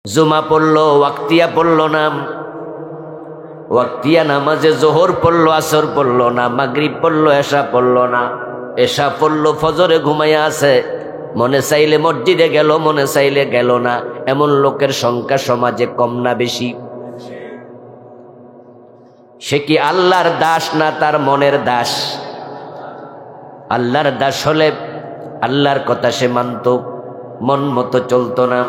জুমা পড়লো, ওয়াক্তিয়া পড়লো না, ওয়াক্তিয়া নামাজে জোহর পড়লো, আসর পড়লো না, মাগরিব পড়লো, এশা পড়লো না, এশা পড়লো, ফজরে ঘুমাইয়া আছে, মনে চাইলে মসজিদে গেল, মনে চাইলে গেল না। এমন লোকের সংখ্যা সমাজে কম না বেশি? সে কি আল্লাহর দাস না তার মনের দাস? আল্লাহর দাস হলে আল্লাহর কথা সে মানত, মন মতো চলতো না।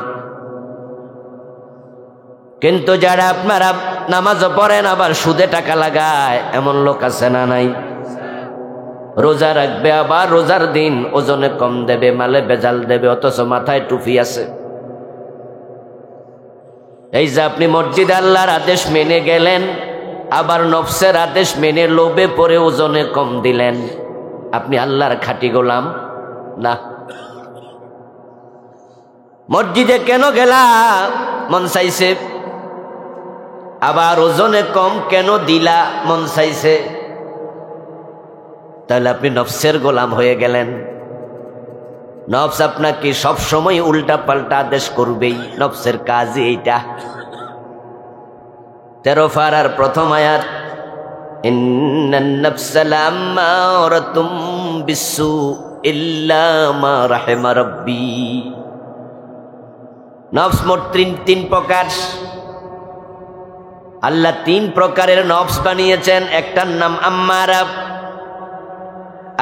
কিন্তু যারা আপনারা নামাজও পড়েন আবার সুদে টাকা লাগায়, এমন লোক আছে না নাই? রোজা রাখবে আবার রোজার দিন ওজনে কম দেবে, মালে বেজাল দেবে, অথচ মাথায় টুপি আছে। এই যে আপনি মসজিদে আল্লাহর আদেশ মেনে গেলেন, আবার নফসের আদেশ মেনে লোভে পড়ে ওজনে কম দিলেন, আপনি আল্লাহর খাঁটি গোলাম না। মসজিদে কেন গেলা? মন চাইছে। আবার ওজনে কম কেন দিলা? মন চাইছে। তাহলে আপনি নফসের গোলাম হয়ে গেলেন। নফস আপনাকে সবসময় উল্টা পাল্টা আদেশ করবেই, নফসের কাজই এইটা। 13 পারার প্রথম আয়াত, ইন্নান নাফসা লাম্মারাতুম বিসসু ইল্লা মা রাহিমা রাব্বি। নফস মোট তিন প্রকার। আল্লাহ 3 প্রকারের নফস বানিয়েছেন। একটার নাম আম্মারা,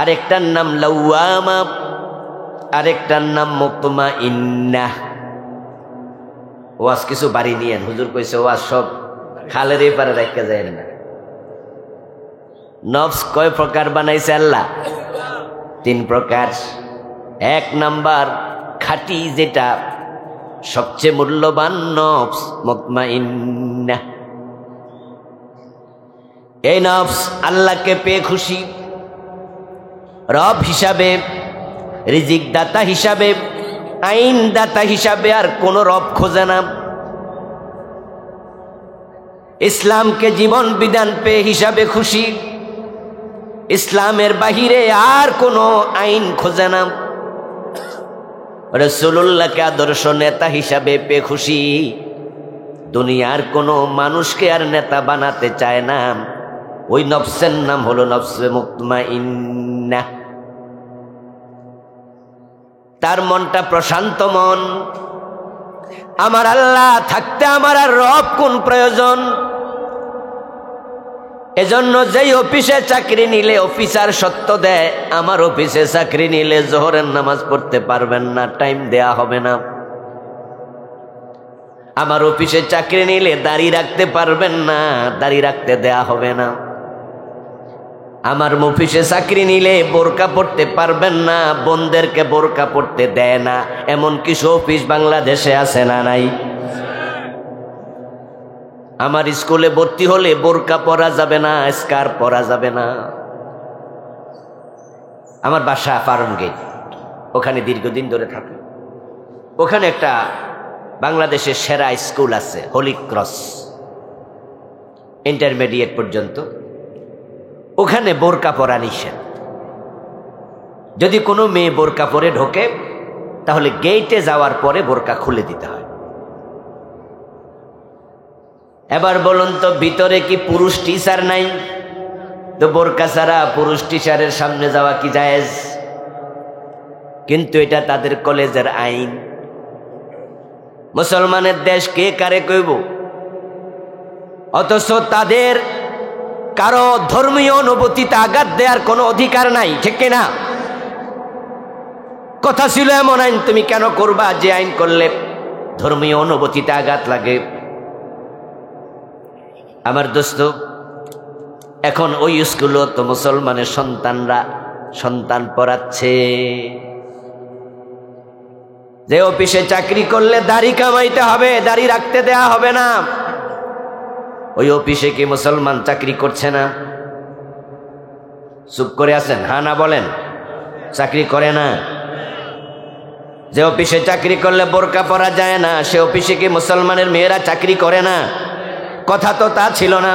আরেকটার নাম লাওয়ামা, আরেকটার নাম মুতমাইন্নাহ। ওয়াজ কিছু বাড়ি নিয়েন, হুজুর কইছে ওয়াজ সব খালের এপারে রেখে যায় না। নফস কয় প্রকার বানাইছে আল্লাহ? 3 প্রকার। 1 নাম্বার খাঁটি, যেটা সবচেয়ে মূল্যবান নফস, মুতমাইন্নাহ। এই নফস আল্লাহকে পেয়ে খুশি, রব হিসাবে, রিজিক দাতা হিসাবে, আইন দাতা হিসাবে আর কোন রব খোঁজে না। ইসলামকে জীবন বিধান পেয়ে হিসাবে খুশি, ইসলামের বাহিরে আর কোনো আইন খোঁজে না। রাসূলুল্লাহকে আদর্শ নেতা হিসাবে পেয়ে খুশি, দুনিয়ার কোনো মানুষকে আর নেতা বানাতে চায় না। ওই নফসের নাম হলো নফসে মুতমাইন্নাহ। তার মনটা প্রশান্ত মন। আমার আল্লাহ থাকতে আমার আর রব কোন প্রয়োজন? এজন্য যেই অফিসে চাকরি নিলে অফিসার সত্য দেয়, আমার অফিসে চাকরি নিলে জোহরের নামাজ পড়তে পারবেন না, টাইম দেয়া হবে না। আমার অফিসে চাকরি নিলে দাড়ি রাখতে পারবেন না, দাড়ি রাখতে দেয়া হবে না। আমার অফিসে চাকরি নিলে বোরকা পড়তে পারবেন না, বোনদেরকে বোরকা পড়তে দেয় না। এমন কিছু অফিস বাংলাদেশে আছে না নাই? আমার স্কুলে ভর্তি হলে বোরকা পরা যাবে না, স্কার্ফ পরা যাবে না। আমার বাসা ফার্ম গেট, ওখানে দীর্ঘদিন ধরে থাকি। ওখানে একটা বাংলাদেশের সেরা স্কুল আছে, হোলি ক্রস, ইন্টারমিডিয়েট পর্যন্ত। ওখানে বোরকা পরা নিষেধ। যদি কোনো মেয়ে বোরকা পরে ঢোকে, তাহলে গেটে যাওয়ার পরে বোরকা খুলে দিতে হয়। এবার বলুন তো, ভিতরে কি পুরুষ টিচার নাই? তো বোরকা ছাড়া পুরুষ টিচারের সামনে যাওয়া কি জায়েজ? কিন্তু এটা তাদের কলেজের আইন। মুসলমানের দেশ কে কারে কইব? অথচ তাদের কারো ধর্মীয় অনুভূতিতে আঘাত দেওয়ার কোনো অধিকার নাই, ঠিক কিনা? কথা ছিল এমন আইন তুমি কেন করবা যে আইন করলে ধর্মীয় অনুভূতিতে আঘাত লাগে? আমার দোস্ত, এখন ওই স্কুলও তো মুসলমানের সন্তানরা সন্তান পড়াচ্ছে। যে অফিসে চাকরি করলে দাড়ি কামাইতে হবে, দাড়ি রাখতে দেয়া হবে না, ওই অফিসে কি মুসলমান চাকরি করছে না? চুপ করে আছেন, হ্যাঁ না বলেন? চাকরি করে না। যে অফিসে চাকরি করলে বোরকা পরা যায় না, সে অফিসে কি মুসলমানের মেয়েরা চাকরি করে না? কথা তো তা ছিল না।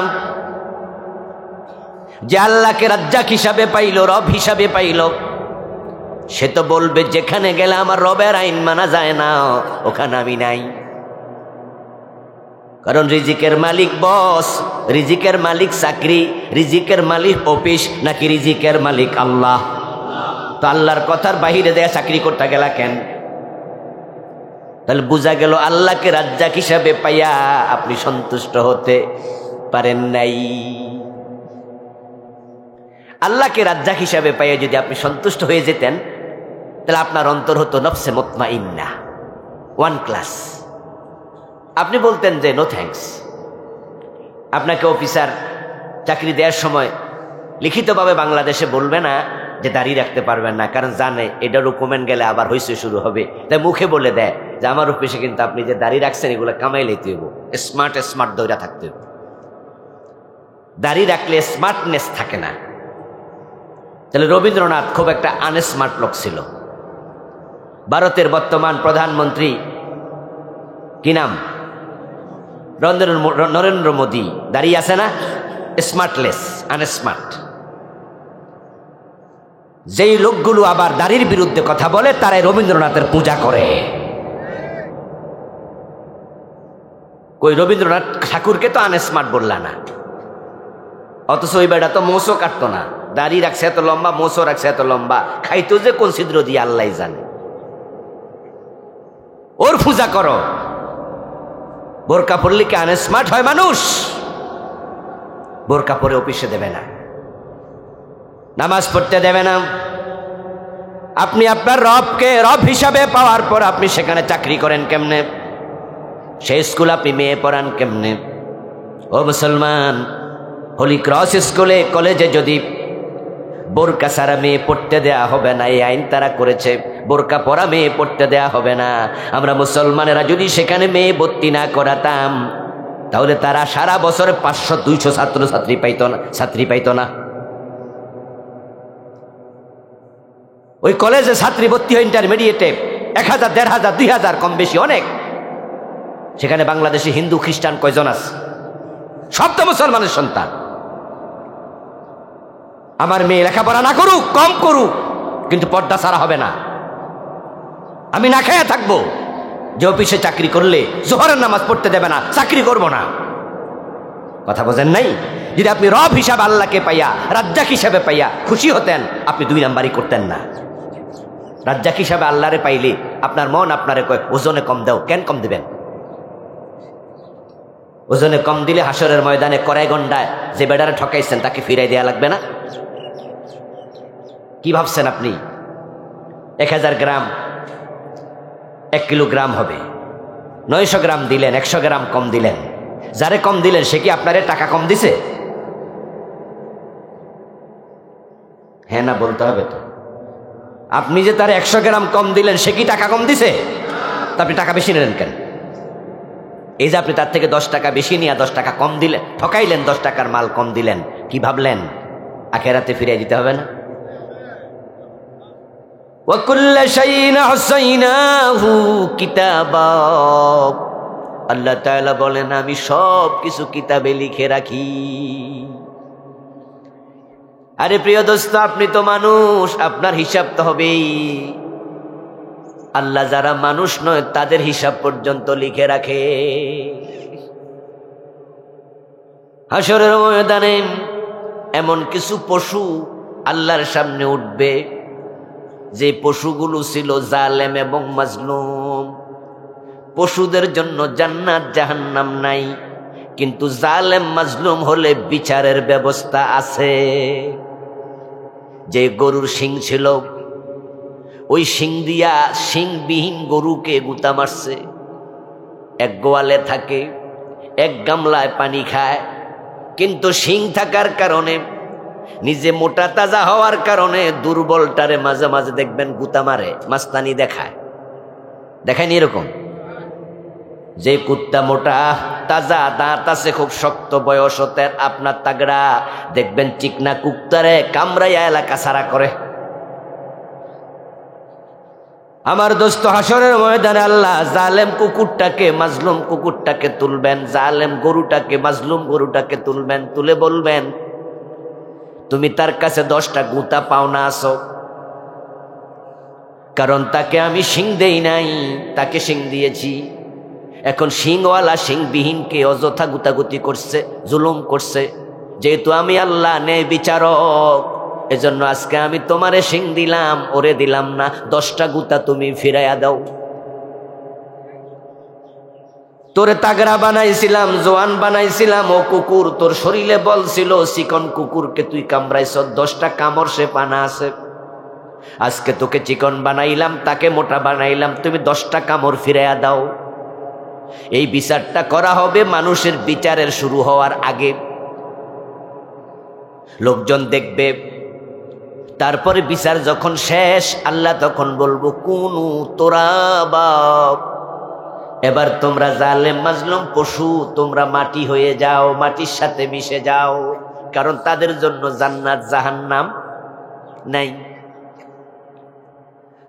যে আল্লাহকে রাজ্জাক হিসাবে পাইল, রব হিসাবে পাইল, সে তো বলবে যেখানে গেলে আমার রবের আইন মানা যায় না, ওখানে আমি নাই। কারণ রিজিকের মালিক বস, রিজিকের মালিক চাকরি, রিজিকের মালিক অফিস, নাকি রিজিকের মালিক আল্লাহ? তো আল্লাহর কথার বাহিরে দেয়া চাকরি করতে গেলা কেন? তাহলে বোঝা গেল আল্লাহকে রাজ্জাক হিসাবে পাইয়া আপনি সন্তুষ্ট হতে পারেন নাই। আল্লাহকে রাজ্জাক হিসাবে পাইয়া যদি আপনি সন্তুষ্ট হয়ে যেতেন, তাহলে আপনার অন্তর হতো নফসে মুতমাইন্না, ওয়ান ক্লাস। আপনি বলতেন যে নো থ্যাঙ্কস। আপনাকে অফিসার চাকরি দেওয়ার সময় লিখিতভাবে বাংলাদেশে বলবে না যে দাঁড়িয়ে রাখতে পারবেন না, কারণ জানে এটা ডকুমেন্ট গেলে আবার হইসে শুরু হবে, তাই মুখে বলে দেয় যে আমার অফিসে কিন্তু আপনি যে দাঁড়িয়ে রাখছেন এগুলো কামাই লইতে হইব, স্মার্ট স্মার্ট দৌড়া থাকতে হইব। দাঁড়িয়ে রাখলে স্মার্টনেস থাকে না। তাহলে রবীন্দ্রনাথ খুব একটা আনস্মার্ট লোক ছিল। ভারতের বর্তমান প্রধানমন্ত্রী কি নাম? নরেন্দ্র মোদী দাঁড়িয়ে আছে না? SmartLess, unsmart. যেই লোকগুলো আবার দাড়ির বিরুদ্ধে কথা বলে তারাই রবীন্দ্রনাথের পূজা করে। কই রবীন্দ্রনাথ ঠাকুরকে তো আনস্মার্ট বললা না, অথচ ওই বেটা তো মোসও কাটতো না, দাড়ি রাখছে এত লম্বা, মোসও রাখছে এত লম্বা, খাইতো যে কোন ছিদ্র দিয়ে আল্লাহ জানে। ওর পূজা করো। বোরকা পরলে কি আনস্মার্ট হয় মানুষ? বোরকা পরে অফিসে দেবে না, নামাজ পড়তে দেবে না। আপনি আপনার রবকে রব হিসাবে পাওয়ার পর আপনি সেখানে চাকরি করেন কেমনে? সেই স্কুল আপনি মেয়ে পড়ান কেমনে? ও মুসলমান, হোলি ক্রস স্কুলে কলেজে যদি বোরকা ছাড়া মেয়ে পড়তে দেয়া হবে না, এই আইন তারা করেছে, বোরকা পরা মেয়ে পড়তে দেয়া হবে না। আমরা মুসলমানেরা যদি সেখানে মেয়ে ভর্তি না করাতাম, তাহলে তারা সারা বছরে 500-200 ছাত্রছাত্রী পাইতো না। ওই কলেজে ছাত্রী ভর্তি হয় ইন্টারমিডিয়েটে 1000, 1500, 2000, কম বেশি অনেক। সেখানে বাংলাদেশে হিন্দু খ্রিস্টান কয়জন আছে? সব তো মুসলমানের সন্তান। আমার মেয়ে লেখাপড়া না করুক, কম করুক, কিন্তু পর্দা ছাড়া হবে না। আমি না খেয়ে থাকবো যে অফিসে চাকরি করলে জোহরের নামাজ পড়তে দেবে না, চাকরি করব না। কথা বোঝেন নাই? যদি আপনি রব হিসাবে আল্লাহকে পাইয়া, রাজ্জাক হিসাবে পাইয়া খুশি হতেন, আপনি 2 নাম্বারই করতেন না। রাজ্জাক হিসাবে আল্লাহরে পাইলে আপনার মন আপনারে কয় ওজনে কম দাও। কেন কম দিবেন? ওজনে কম দিলে হাসরের ময়দানে কড়াই গন্ডায় যে বেডারে ঠকাইছেন তাকে ফিরাই দেয়া লাগবে না? কি ভাবছেন আপনি? 1000 গ্রাম 1 কিলোগ্রাম হবে, 900 গ্রাম দিলেন, 100 গ্রাম কম দিলেন। যারে কম দিলেন সে কি আপনারে টাকা কম দিছে? হ্যাঁ না বলতে হবে তো। আপনি যে তার 100 গ্রাম কম দিলেন সে কি টাকা কম দিছে? তা আপনি টাকা বেশি নিলেন কেন? এই যে আপনি তার থেকে 10 টাকা বেশি নিয়ে 10 টাকা কম দিলেন, ঠকাইলেন, 10 টাকার মাল কম দিলেন, কি ভাবলেন আখেরাতে ফিরিয়ে দিতে হবে না? ওয়াকুল্লা শাইইন আহসাইনাহু কিতাবা। আল্লাহ তাআলা বলেন আমি সব কিছু কিতাবে লিখে রাখি। আরে প্রিয় দোস্ত, আপনি তো মানুষ, আপনার হিসাব তো হবেই। আল্লাহ যারা মানুষ নয় তাদের হিসাব পর্যন্ত লিখে রাখে। হাসরের ময়দানে এমন কিছু পশু আল্লাহর সামনে উঠবে যে পশুগুলো ছিল জালেম এবং মাজলুম। পশুদের জন্য জান্নাত জাহান্নাম নাই, কিন্তু জালেম মাজলুম হলে বিচারের ব্যবস্থা আছে। যে গরুর শিং ছিল, ওই শিং দিয়া শিংবিহীন গরুকে গুতা মারছে। এক গোয়ালে থাকে, এক গামলায় পানি খায়, কিন্তু শিং থাকার কারণে, নিজে মোটা তাজা হওয়ার কারণে দুর্বলটারে মাঝে মাঝে দেখবেন গুতা মারে, মাস্তানি দেখায়। দেখায়নি এরকম? যে কুত্তা মোটা তাজা, দাঁত আছে খুব শক্ত, বয়স হতে আপনার তাগড়া, দেখবেন চিকনা কুত্তারে কামড়াইয়া এলাকা সারা করে। আমার দোস্ত, হাসরের ময়দানে আল্লাহ জালেম কুকুরটাকে মাজলুম কুকুরটাকে তুলবেন, জালেম গরুটাকে মাজলুম গরুটাকে তুলবেন, তুলে বলবেন তুমি তার কাছে 10টা গুতা পাওনা আছো, কারণ তাকে আমি শিং দেই নাই, তাকে শিং দিয়েছি। এখন শিংওয়ালা শিংবিহীনকে অযথা গুতাগুতি করছে, জুলুম করছে। যেহেতু আমি আল্লাহ ন্যায় বিচারক, এজন্য আজকে আমি তোমারে শিং দিলাম, ওরে দিলাম না, 10টা গুতা তুমি ফিরাইয়া দাও। তোরে তাগড়া বানাইছিলাম, জোয়ান বানাইছিলাম, ও কুকুর তোর শরীরে বল ছিল, চিকন কুকুরকে তুই কামড়াইছ, 10টা কামড় সে পানা আছে। আজকে তোকে চিকন বানাইলাম, তাকে মোটা বানাইলাম, তুমি 10টা কামড় ফিরাইয়া দাও। এই বিচারটা করা হবে মানুষের বিচারের শুরু হওয়ার আগে। লোকজন দেখবে, তারপরে বিচার যখন শেষ, আল্লাহ তখন বলবো কুনু তুরাবা, এবার তোমরা জালেম মাজলুম পশু, তোমরা মাটি হয়ে যাও, মাটির সাথে মিশে যাও, কারণ তাদের জন্য জান্নাত জাহান্নাম নাই।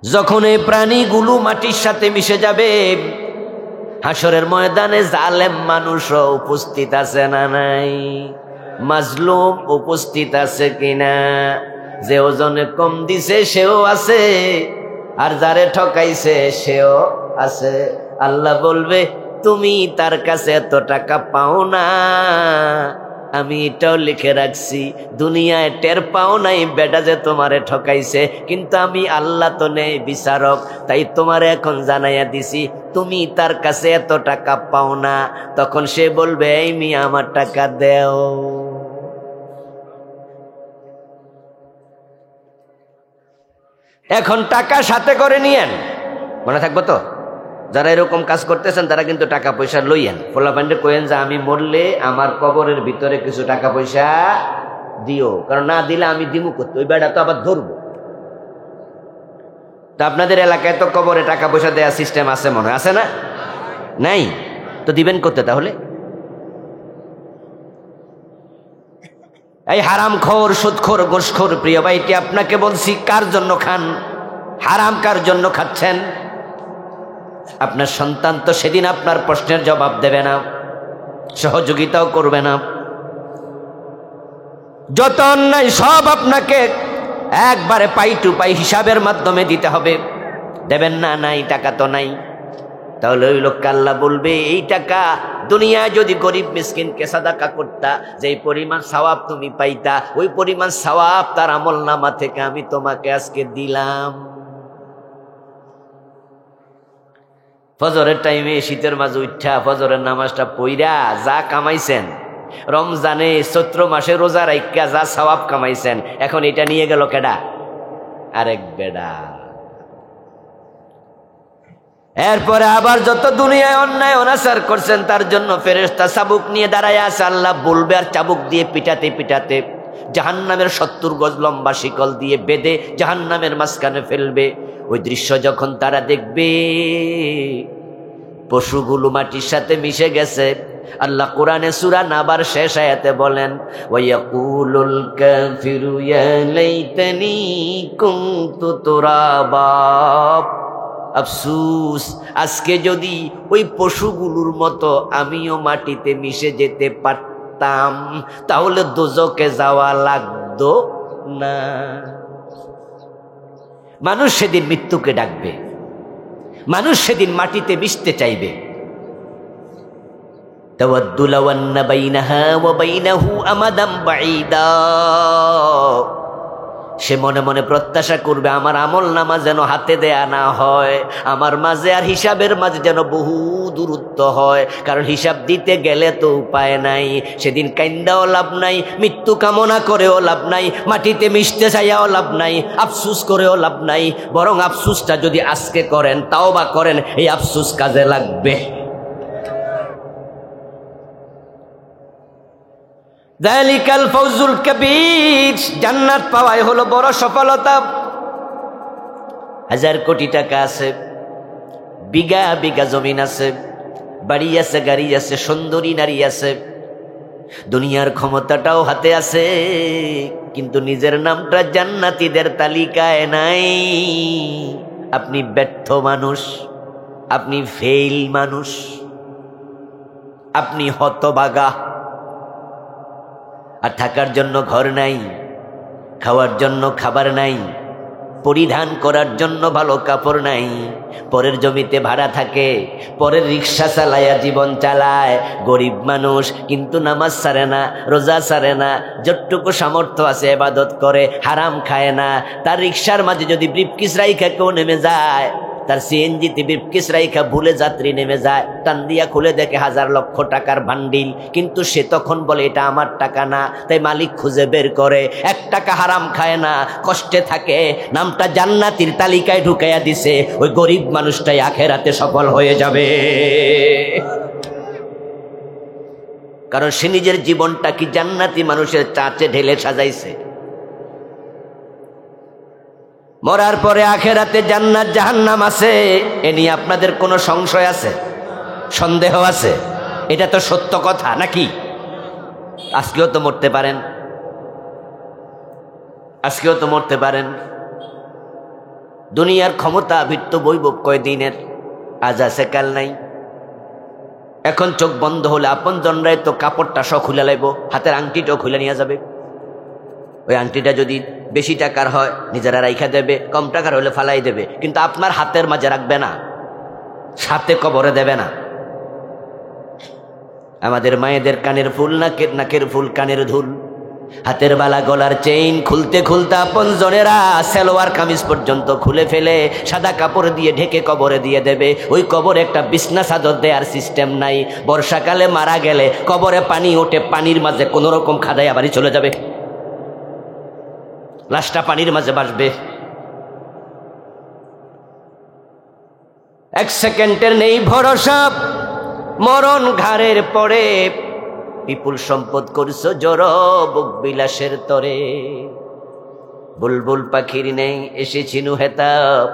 যখন এই প্রাণীগুলো মাটির সাথে মিশে যাবে, হাসরের ময়দানে জালেম মানুষও উপস্থিত আছে না নাই? মাজলুম উপস্থিত আছে কিনা? যে ওজনে কম দিছে সেও আছে, আর যারে ঠকাইছে সেও আছে। আল্লাহ বলবে তুমি তার কাছে এত টাকা পাও না, আমি এটাও লিখে রাখছি, দুনিয়ায় টের পাও নাই বেটা যে তোমারে ঠকাইছে, কিন্তু আমি আল্লাহ তো নেই বিচারক, তাই তোমারে এখন জানাইয়া দিছি তুমি তার কাছে এত টাকা পাও না। তখন সে বলবে এই মিয়া আমার টাকা দেও। এখন টাকা সাথে করে নিয়েন, মনে থাকবো তো? যারা এরকম কাজ করতেছেন তারা কিন্তু টাকা পয়সা লইয়েন, পোলাপান্ডে কইেন যে আমি মরলে আমার কবরের ভিতরে কিছু টাকা পয়সা দিও, কারণ না দিলে আমি দিমু করতে, ওই বেড়া তো আবার ধরবো। তা আপনাদের এলাকায় তো কবরে টাকা পয়সা দেওয়ার সিস্টেম আছে মনে আছে না? নাই তো দিবেন করতে তাহলে? এই হারামখোর, সুদখোর, ঘুষখোর প্রিয় ভাইটি, আপনাকে বলছি কার জন্য খান, হারাম কার জন্য খাচ্ছেন? আপনার সন্তান তো সেদিন আপনার প্রশ্নের জবাব দেবে না, সহযোগিতাও করবে না। যত অন্যায় সব আপনাকে একবারে পাই টু পাই হিসাবের মাধ্যমে দিতে হবে। দেবেন না? নাই, টাকা তো নাই। তাহলে ওই লোককে আল্লাহ বলবে এই টাকা দুনিয়ায় যদি গরিব মিসকিনকে সাদাকা করতা, যেই পরিমাণ সওয়াব তুমি পাইতা, ওই পরিমাণ সওয়াব তার আমলনামা থেকে আমি তোমাকে আজকে দিলাম। ফজরের টাইমে শীতের মাঝে উঠা ফজরের নামাজটা পইরা যা কামাইছেন, রমজানে চৈত্র মাসে রোজা রাইখা যা সওয়াব কামাইছেন, এখন এটা নিয়ে গেল কেডা? আরেক বেডা। এরপরে আবার যত দুনিয়ায় অন্যায় অনাচার করছেন তার জন্য ফেরেশতা চাবুক নিয়ে দাঁড়ায় আছে। আল্লাহ বলবে আর চাবুক দিয়ে পিটাতে পিটাতে জাহান্নামের 70 গজ লম্বা শিকল দিয়ে বেঁধে জাহান্নামের মাঝখানে ফেলবে। ওই দৃশ্য যখন তারা দেখবে, পশুগুলো মাটির সাথে মিশে গেছে। আল্লাহ কোরআনে সূরা নাবার শেষ আয়াতে বলেন, ওয়ায়াকুলুল কাফিরু ইয়া লাইতানি কুনতু তুরাবা। আফসোস, আজকে যদি ওই পশুগুলোর মতো আমিও মাটিতে মিশে যেতে পারতাম, তাহলে দোজকে যাওয়া লাগতো না। মানুষ সেদিন মৃত্যুকে ডাকবে, মানুষ সেদিন মাটিতে মিশতে চাইবে। তাওয়াদ্দু লাও আন্না বাইনাহা ওয়া বাইনাহু আমাদাম বাঈদা। সে মনে মনে প্রত্যাশা করবে আমার আমলনামা যেন হাতে দেয়া না হয়, আমার মাঝে আর হিসাবের মাঝে যেন বহু দূরত্ব হয়, কারণ হিসাব দিতে গেলে তো উপায় নাই। সেদিন কাইন্দাও লাভ নাই, মৃত্যু কামনা করেও লাভ নাই, মাটিতে মিশতে চাইয়াও লাভ নাই, আফসুস করেও লাভ নাই। বরং আফসুসটা যদি আজকে করেন, তাওবা করেন, এই আফসুস কাজে লাগবে। যালিকাল ফাউজুল কাবীর, জান্নাত পাওয়াই হলো বড় সফলতা। 1000 কোটি টাকা আছে, বিঘা বিঘা জমিন আছে, বাড়ি আছে, গাড়ি আছে, সুন্দরী নারী আছে, দুনিয়ার ক্ষমতাটাও হাতে আছে, কিন্তু নিজের নামটা জান্নাতীদের তালিকায় নাই। আপনি ব্যর্থ মানুষ, আপনি ফেইল মানুষ, আপনি হতভাগা। আর থাকার জন্য ঘর নাই, খাওয়ার জন্য খাবার নাই, পরিধান করার জন্য ভালো কাপড় নাই, পরের জমিতে ভাড়া থাকে, পরের রিক্সা চালায়া জীবন চালায়। গরিব মানুষ কিন্তু নামাজ ছাড়ে না, রোজা ছাড়ে না, যতটুকু সামর্থ্য আছে ইবাদত করে, হারাম খায় না। তার রিক্সার মাঝে যদি ব্রিফকেস রাইখা কেউ নেমে যায়, তার সিএনজিতে ব্রিফকেস রাইখা ভুলে যাত্রী নেমে যায়, টান দিয়া খুলে দেখে 1000 লক্ষ টাকার বান্ডিল, কিন্তু সে তখন বলে এটা আমার টাকা না, তাই মালিক খুঁজে বের করে। 1 টাকা হারাম খায় না, কষ্টে থাকে, নামটা জান্নাতীর তালিকায় ঢুকাইয়া দিছে। ওই গরিব মানুষটাই আখেরাতে সফল হয়ে যাবে, কারণ সে নিজের জীবনটা কি জান্নাতি মানুষের চাচে ঢেলে সাজাইছে। মরার পরে আখেরাতে জান্নাত জাহান্নাম আছে, এ নিয়ে আপনাদের কোনো সংশয় আছে, সন্দেহ আছে? এটা তো সত্য কথা নাকি? আজকেও তো মরতে পারেন, আজকেও তো মরতে পারেন। দুনিয়ার ক্ষমতা বৃত্ত বৈভব কয়দিনের, আজ আছে কাল নাই। এখন চোখ বন্ধ হলে আপন জনরাই তো কাপড়টা সব খুলে লাইব, হাতের আংটিটাও খুলে নিয়ে যাবে। ওই আংটিটা যদি বেশি টাকার হয় নিজেরা রাইখা দেবে, কম টাকার হলে ফালাই দেবে, কিন্তু আপনার হাতের মাঝে রাখবে না, সাথে কবরে দেবে না। আমাদের মায়েদের কানের ফুল, নাকের ফুল, কানের ধুল, হাতের বালা, গলার চেইন খুলতে খুলতে আপন জনেরা সালোয়ার কামিজ পর্যন্ত খুলে ফেলে সাদা কাপড় দিয়ে ঢেকে কবরে দিয়ে দেবে। ওই কবরে একটা বিছনা চাদর দেওয়ার সিস্টেম নাই। বর্ষাকালে মারা গেলে কবরে পানি ওঠে, পানির মাঝে কোনো রকম খাদাইয়া বাড়ি চলে যাবে, লাশটা পানির মাঝে ভাসবে। 1 সেকেন্ডের নেই ভরসা, মরণ ঘাড়ের পরে। বিপুল সম্পদ করছো জড় বুক বিলাসের তরে, বুলবুল পাখির নেই এসেছিনু হেতাব,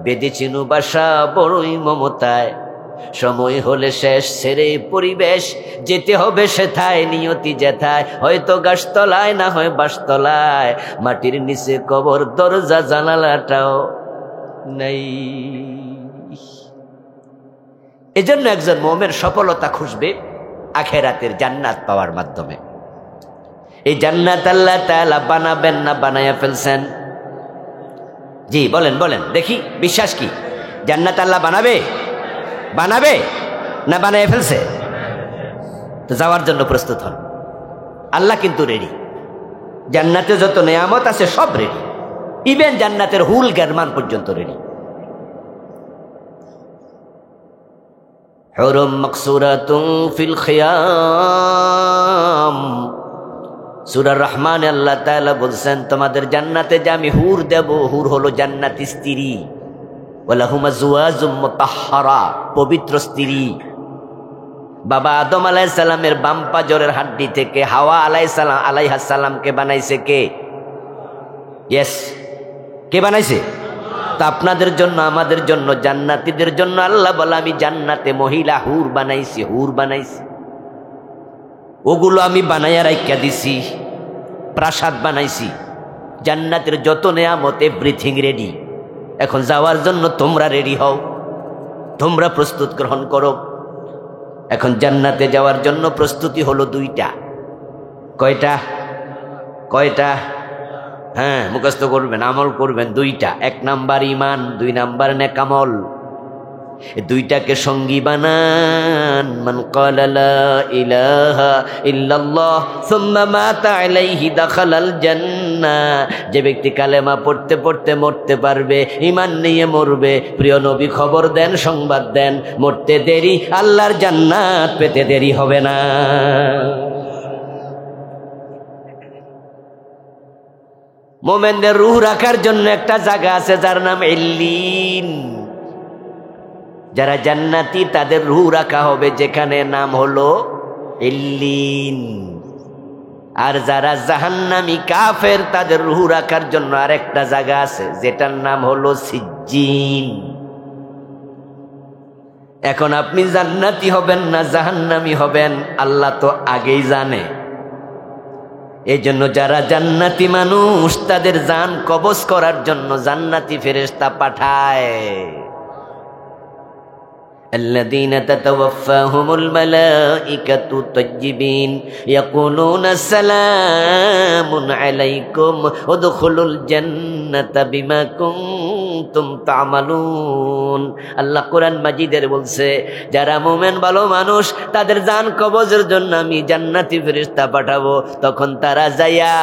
বেঁধেছিনু বাসা বড়ই মমতায়। সময় হলে শেষ ছেড়ে পরিবেশ, যেতে হবে সেথায় নিয়তি যেথায়, হয়তো গাছতলায় না হয় বাসতলায়, মাটির নিচে কবর, দরজা জানালাটাও নাই। এজন্য একজন মুমিন সফলতা খুঁজবে আখেরাতের জান্নাত পাওয়ার মাধ্যমে। এই জান্নাত আল্লাহ তাআলা বানাবেন না বানায়া ফেলছেন? জি বলেন বলেন দেখি, বিশ্বাস কি জান্নাত আল্লাহ বানাবে? বানাবে না বানায়া ফেলছে? তো যাওয়ার জন্য প্রস্তুত হন। আল্লাহ কিন্তু রেডি, জান্নাতে যত নেয়ামত আছে সব রেডি, ইভেন জান্নাতের হুল জ্ঞানমান পর্যন্ত রেডি। হুরুম মাকসুরাতুন ফিল খিয়াম, সূরা রহমানে আল্লাহ তাআলা বলছেন তোমাদের জান্নাতে যে আমি হুর দেব, হুর হলো জান্নাতি স্ত্রী। ওয়ালাহুম আজওয়াজুম মুতাহহারা, পবিত্র স্ত্রী। বাবা আদম আলাইহিস সালামের বাম পাজরের হাড্ডি থেকে হাওয়া আলাইহিস সালামকে বানাইছে কে? ইয়েস, কে বানাইছে? তা আপনাদের জন্য, আমাদের জন্য, জান্নাতীদের জন্য আল্লাহ বলে আমি জান্নাতে মহিলা হুর বানাইছি, হুর বানাইছি। ওগুলো আমি বানাইয়া রাইখা দিছি, প্রাসাদ বানাইছি। জান্নাতের যত নেয়ামত এভরিথিং রেডি। এখন যাওয়ার জন্য তোমরা রেডি হও, তোমরা প্রস্তুত গ্রহণ করো। এখন জান্নাতে যাওয়ার জন্য প্রস্তুতি হলো 2টা। কয়টা? কয়টা? হ্যাঁ, মুখস্থ করবেন, আমল করবেন। 2টা। 1 নাম্বার ঈমান, 2 নাম্বার নেকামল। এই 2টাকে সঙ্গী বানান। মান ক্বালা লা ইলাহা ইল্লাল্লাহ সুম্মা মাতা আলাইহি দাখালাল জান্নাহ, যে ব্যক্তি কালেমা পড়তে পড়তে মরতে পারবে, ঈমান নিয়ে মরবে, প্রিয় নবী খবর দেন, সংবাদ দেন, মরতে দেরি, আল্লাহর জান্নাত পেতে দেরি হবে না। মোমেনদের রূহ রাখার জন্য একটা জায়গা আছে যার নাম ইল্লিন। যারা জান্নাতি তাদের রূহ রাখা হবে যেখানে, নাম হলো ইল্লিন। আর যারা জাহান্নামী কাফের তাদের রূহ রাখার জন্য আরেকটা জায়গা আছে যেটার নাম হলো সিজ্জিন। এখন আপনি জান্নাতি হবেন না জাহান্নামী হবেন আল্লাহ তো আগেই জানে। এই জন্য যারা জান্নাতি মানুষ তাদের জান কবজ করার জন্য জান্নাতি ফেরেশতা পাঠায়। الذين تتوفاهم الملائكة طيبين يقولون سلام عليكم ادخلوا الجنة জান্নাতা বিমা কুনতুম তা'মালুন। আল্লাহ কোরআন মাজিদের বলছে, যারা মুমিন ভালো মানুষ তাদের জান কবজের জন্য আমি জান্নাতি ফেরেশতা পাঠাবো। তখন তারা যাইয়া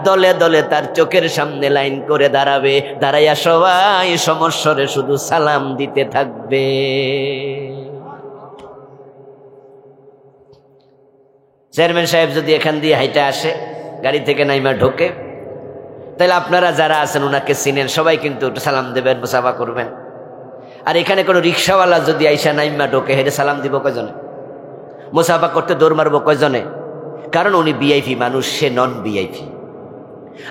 দলে দলে তার চোখের সামনে লাইন করে দাঁড়াবে, দাঁড়াইয়া সবাই সমস্বরে শুধু সালাম দিতে থাকবে। চেয়ারম্যান সাহেব যদি এখান দিয়ে হাইটা আসে, গাড়ি থেকে নাইমা ঢোকে, তাহলে আপনারা যারা আছেন ওনাকে চিনেন, সবাই কিন্তু সালাম দেবেন, মুসাফা করবেন। আর এখানে কোনো রিক্সাওয়ালা যদি আইসা নাইমা ঢোকে, হেঁটে সালাম দিব কয়জনে? মুসাফা করতে দৌড় মারবো কয়জনে? কারণ উনি ভিআইপি মানুষ, সে নন ভিআইপি।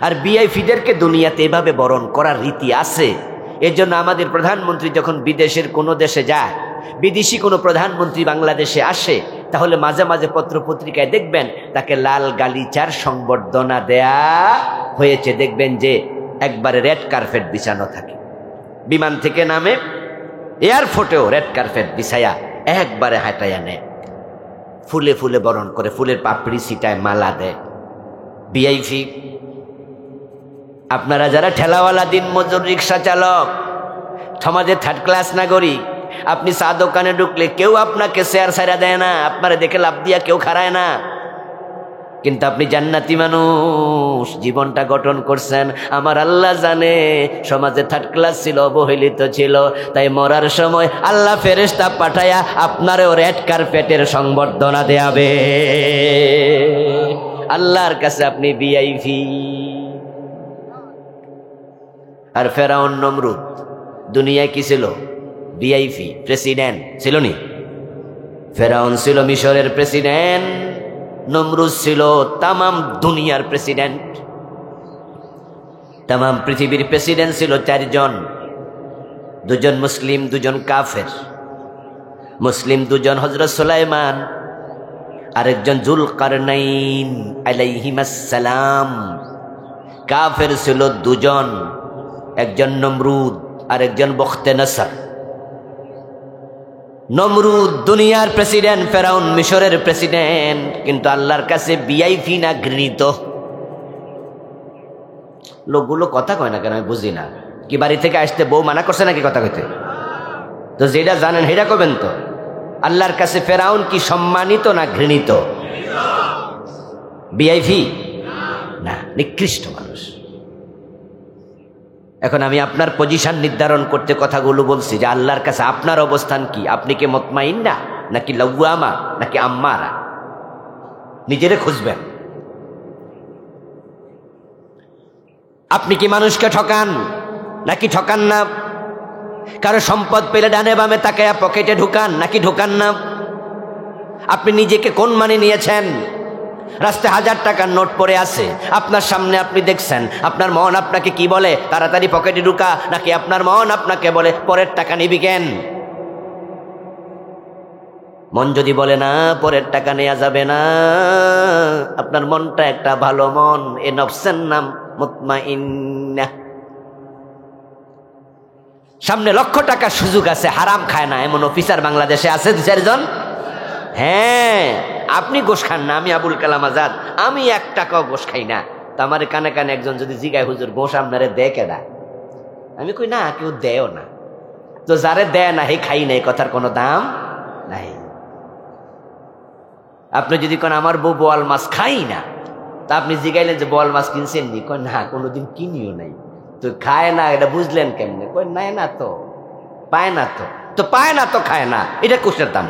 আর ভিআইপিদেরকে দুনিয়াতে এভাবে বরণ করার রীতি আছে। এর জন্য আমাদের প্রধানমন্ত্রী যখন বিদেশের কোনো দেশে যায়, বিদেশি কোনো প্রধানমন্ত্রী বাংলাদেশে আসে, তাহলে মাঝে মাঝে পত্রপত্রিকায় দেখবেন তাকে লাল গালিচার সংবর্ধনা দেয়া হয়েছে। দেখবেন যে একবারে রেড কার্পেট বিছানো থাকে। বিমান থেকে নামে, এয়ারপোর্টেও রেড কার্পেট বিছায়া একবারে হাঁটাইয়া নেয়, ফুলে ফুলে বরণ করে, ফুলের পাপড়ি ছিটায়, মালা দেয়। ভিআইপি আপনারা যারা ঠেলাওয়ালা, দিন মজুর, রিক্সা চালক, সমাজের থার্ড ক্লাস নাগরিক, আপনি চা দোকানে ঢুকলে কেউ আপনাকে শেয়ার ছাড়া দেয় না, আপনারা দেখে লাভ দিয়া কেউ খারায় না। কিন্তু আপনি জান্নাতি মানুষ, জীবনটা গঠন করছেন। আমার আল্লাহ জানে সমাজে থার্ড ক্লাস ছিল, অবহেলিত ছিল, তাই মরার সময় আল্লাহ ফেরেশতা পাঠায়া আপনারও রেড কার্পেটের সংবর্ধনা দেয়াবে। আল্লাহর কাছে আপনি ভিআইপি। আর ফেরাউন নমরুদ দুনিয়ায় কি ছিল? ভিআইপি, প্রেসিডেন্ট ছিল নি? ফেরাউন ছিল মিশরের প্রেসিডেন্ট, নমরুদ ছিল তামাম দুনিয়ার প্রেসিডেন্ট। তামাম পৃথিবীর প্রেসিডেন্ট ছিল 4 জন, 2 জন মুসলিম, 2 জন কাফের। মুসলিম 2 জন হযরত সুলাইমান, আরেকজন যুলকারনাইন আলাইহিমাস সালাম। কাফের ছিল 2 জন, একজন নমরুদ আর একজন বখতেনসর। নমরুদ দুনিয়ার প্রেসিডেন্ট, ফেরাউন মিশরের প্রেসিডেন্ট, কিন্তু আল্লাহর কাছে ভিআইপি না ঘৃণিত। লোকগুলো কথা কয় না কেন আমি বুঝি না। কি বাড়ি থেকে আসতে বউ মানা করছে নাকি কথা কইতে? তো যেটা জানেন সেটা কবেন তো। আল্লাহর কাছে ফেরাউন কি সম্মানিত না ঘৃণিত? ভিআইপি না, নিকৃষ্ট মানুষ। এখন আমি আপনার পজিশন নির্ধারণ করতে কথাগুলো বলছি যে আল্লাহর কাছে আপনার অবস্থান কি। আপনি কি মুতমাইন্না নাকি লাওয়ামা নাকি আম্মারা? নিজেরে খুঁজবেন। আপনি কি মানুষকে ঠকান নাকি ঠকান না? কারো সম্পদ পেলে ডানে বামে তাকায়া পকেটে ঢুকান নাকি ঢুকান না? আপনি নিজেকে কোন মানে নিয়েছেন? রাস্তায় 1000 টাকার নোট পড়ে আছে আপনার সামনে, আপনি দেখছেন, আপনার মন আপনাকে কি বলে? তাড়াতাড়ি পকেটে ঢুকা, নাকি আপনার মন আপনাকে বলে পরের টাকা নিবি কেন? মন যদি বলে না পরের টাকা নেওয়া যাবে না, আপনার মনটা একটা ভালো মন, এ নফসের নাম মুতমাইন্না। সামনে লক্ষ টাকার সুযোগ আছে, হারাম খায় না এমন অফিসার বাংলাদেশে আছে 2-4 জন। হ্যাঁ, আপনি গোশ খান না, আমি আবুল কালাম আজাদ, আমি 1 টাকাও গোশ খাই না। তো আমার কানে কানে একজন যদি জিগায়, হুজুর গোশ আপনারে দেয় কেডা? আমি কই না, কেউ দেয়ও না। তো যারে দেয় না হে খাই নাই, কথার কোনো দাম নাই। আপনি যদি কোন আমার বউ বোয়াল মাছ খাই না, তা আপনি জিগাইলেন যে বোয়াল মাছ কিনছেন নি? কই না, কোনোদিন কিনিও নাই। তো খায় না, এটা বুঝলেন কেমনে? কই নেয় না তো, পায় না তো। তো পায় না তো খায় না, এটা কোষের দাম।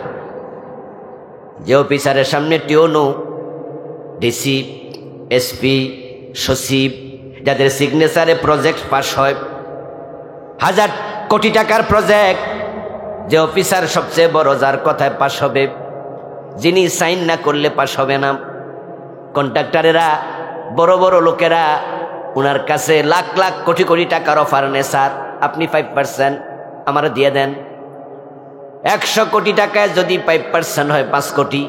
যে অফিসারের সামনে টিওনো, ডিসি, এসপি, সচিব, যাদের সিগনেচারে প্রজেক্ট পাস হয়, 1000 কোটি টাকার প্রজেক্ট, যে অফিসার সবচেয়ে বড়, যার কথায় পাস হবে, যিনি সাইন না করলে পাস হবে না। কন্ট্রাক্টরেরা, বড় বড় লোকেরা ওনার কাছে লাখ লাখ কোটি কোটি টাকার অফার নেয়, স্যার আপনি 5% আমার দিয়ে দেন। 100 কোটি টাকায় যদি 5% হয় 5 কোটি,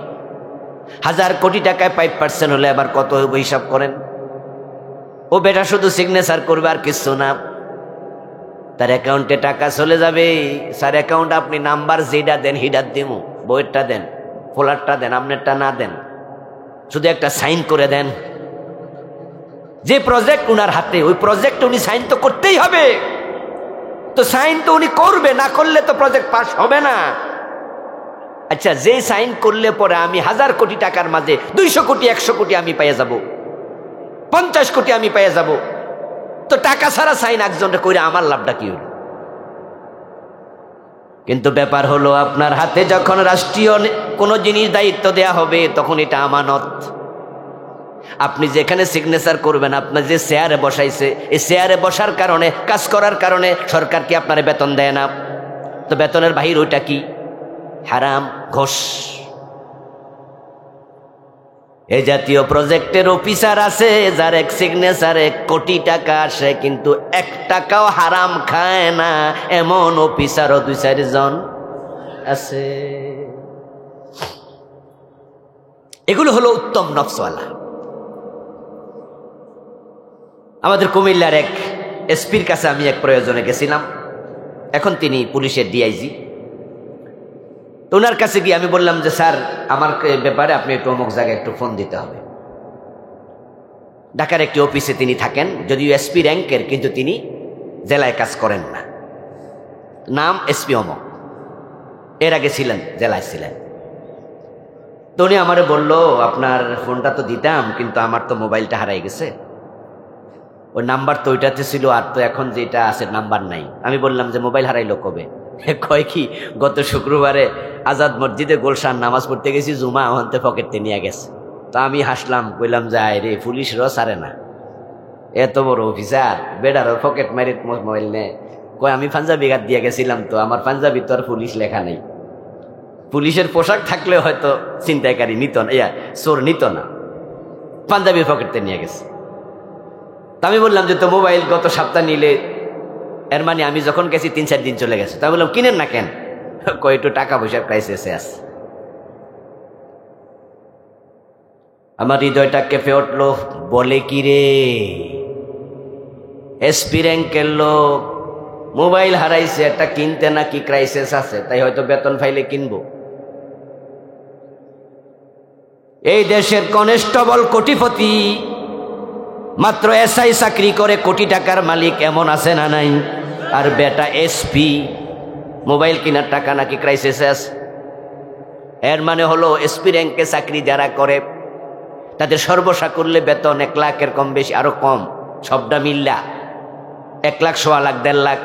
1000 কোটি টাকায় 5% হলে আবার কত হবে হিসাব করেন। ও বেটা শুধু সিগনেচার করবে আর কিছু না, তার অ্যাকাউন্টে টাকা চলে যাবে। স্যার অ্যাকাউন্ট আপনি নাম্বার যেটা দেন হিডার দিমু, বইয়েরটা দেন, ফোলারটা দেন, আপনারটা না দেন, শুধু একটা সাইন করে দেন। যে প্রজেক্ট উনার হাতে, ওই প্রজেক্ট উনি সাইন তো করতেই হবে। তো সাইন তো উনি করবে, না করলে তো প্রজেক্ট পাস হবে না। আচ্ছা, যে সাইন করলে পরে আমি 1000 কোটি টাকার মাঝে 200 কোটি 100 কোটি আমি পেয়ে যাব, 50 কোটি আমি পেয়ে যাব, তো টাকা ছাড়া সাইন একজনটা করে আমার লাভটা কি হলো? কিন্তু ব্যাপার হলো, আপনার হাতে যখন রাষ্ট্রীয় কোনো জিনিস দায়িত্ব দেয়া হবে, তখন এটা আমানত। আপনি যেখানে সিগনেচার করবেন, আপনার যে চেয়ারে বসাইছে, এই চেয়ারে বসার কারণে, কাজ করার কারণে সরকার কি আপনার বেতন দেয় না? তো বেতনের বাহির ওইটা কি? হারাম, ঘোষ। এই জাতীয় প্রজেক্টের অফিসার আছে যার এক সিগনেচারে কোটি টাকা আসে, কিন্তু 1 টাকাও হারাম খায় না, এমন অফিসারও 2-4 জন আছে। এগুলো হলো উত্তম নফসওয়ালা। আমাদের কুমিল্লার এক এসপির কাছে আমি এক প্রয়োজনে গেছিলাম, এখন তিনি পুলিশের ডিআইজি। ওনার কাছে গিয়ে আমি বললাম যে স্যার, আমার ব্যাপারে আপনি একটু অমুক জায়গায় একটু ফোন দিতে হবে। ঢাকার একটি অফিসে তিনি থাকেন, যদিও এসপি র্যাঙ্কের, কিন্তু তিনি জেলায় কাজ করেন না। নাম এসপি অমুক, এর আগে ছিলেন, জেলায় ছিলেন। তো উনি আমারে বললো, আপনার ফোনটা তো দিতাম, কিন্তু আমার তো মোবাইলটা হারাই গেছে। ওই নাম্বার তো ওইটাতে ছিল, আর তো এখন যেটা আছে নাম্বার নাই। আমি বললাম যে মোবাইল হারাইলো কবে? কয় কি, গত শুক্রবারে আজাদ মসজিদে গোলশান নামাজ পড়তে গেছি, জুমা ওখানতে পকেটতে নিয়ে গেছে। তো আমি হাসলাম, কইলাম যে আয় রে, পুলিশরও সারে না, এত বড় অফিসার, বেডারও পকেট মারি মোবাইল নে। কয় আমি পাঞ্জাবি গাত দিয়ে গেছিলাম, তো আমার পাঞ্জাবি তো আর পুলিশ লেখা নেই। পুলিশের পোশাক থাকলে হয়তো ছিনতাইকারী নিত না, চোর নিত না, পাঞ্জাবির পকেটতে নিয়ে গেছে। তা আমি বললাম যে তো মোবাইল গত সপ্তাহ নিলে, এর মানে আমি যখন গেছি 3-4 দিন চলে গেছে। তা বললাম কিনেন না কেন? কয় একটু টাকা পয়সার ক্রাইসিসে আছে। আমার হৃদয়টা কেঁপে উঠলো, বলে কি রে, এসপি র্যাঙ্কের লোক, মোবাইল হারাইছে, একটা কিনতে নাকি ক্রাইসিস আছে, তাই হয়তো বেতন ফাইলে কিনবো। এই দেশের কনস্টেবল কোটিপতি, মাত্র এসআই চাকরি করে কোটি টাকার মালিক, এমন আছে না নাই? আর বেটা এসপি, মোবাইল কেনার টাকা নাকি ক্রাইসিসে আছে। এর মানে হলো এসপি র্যাঙ্কে চাকরি যারা করে, তাদের সর্বসাকুল্যে বেতন 1 লাখের কম বেশি, আরো কম, সবটা মিল্লা 1 লাখ, 1.25 লাখ, 1.5 লাখ।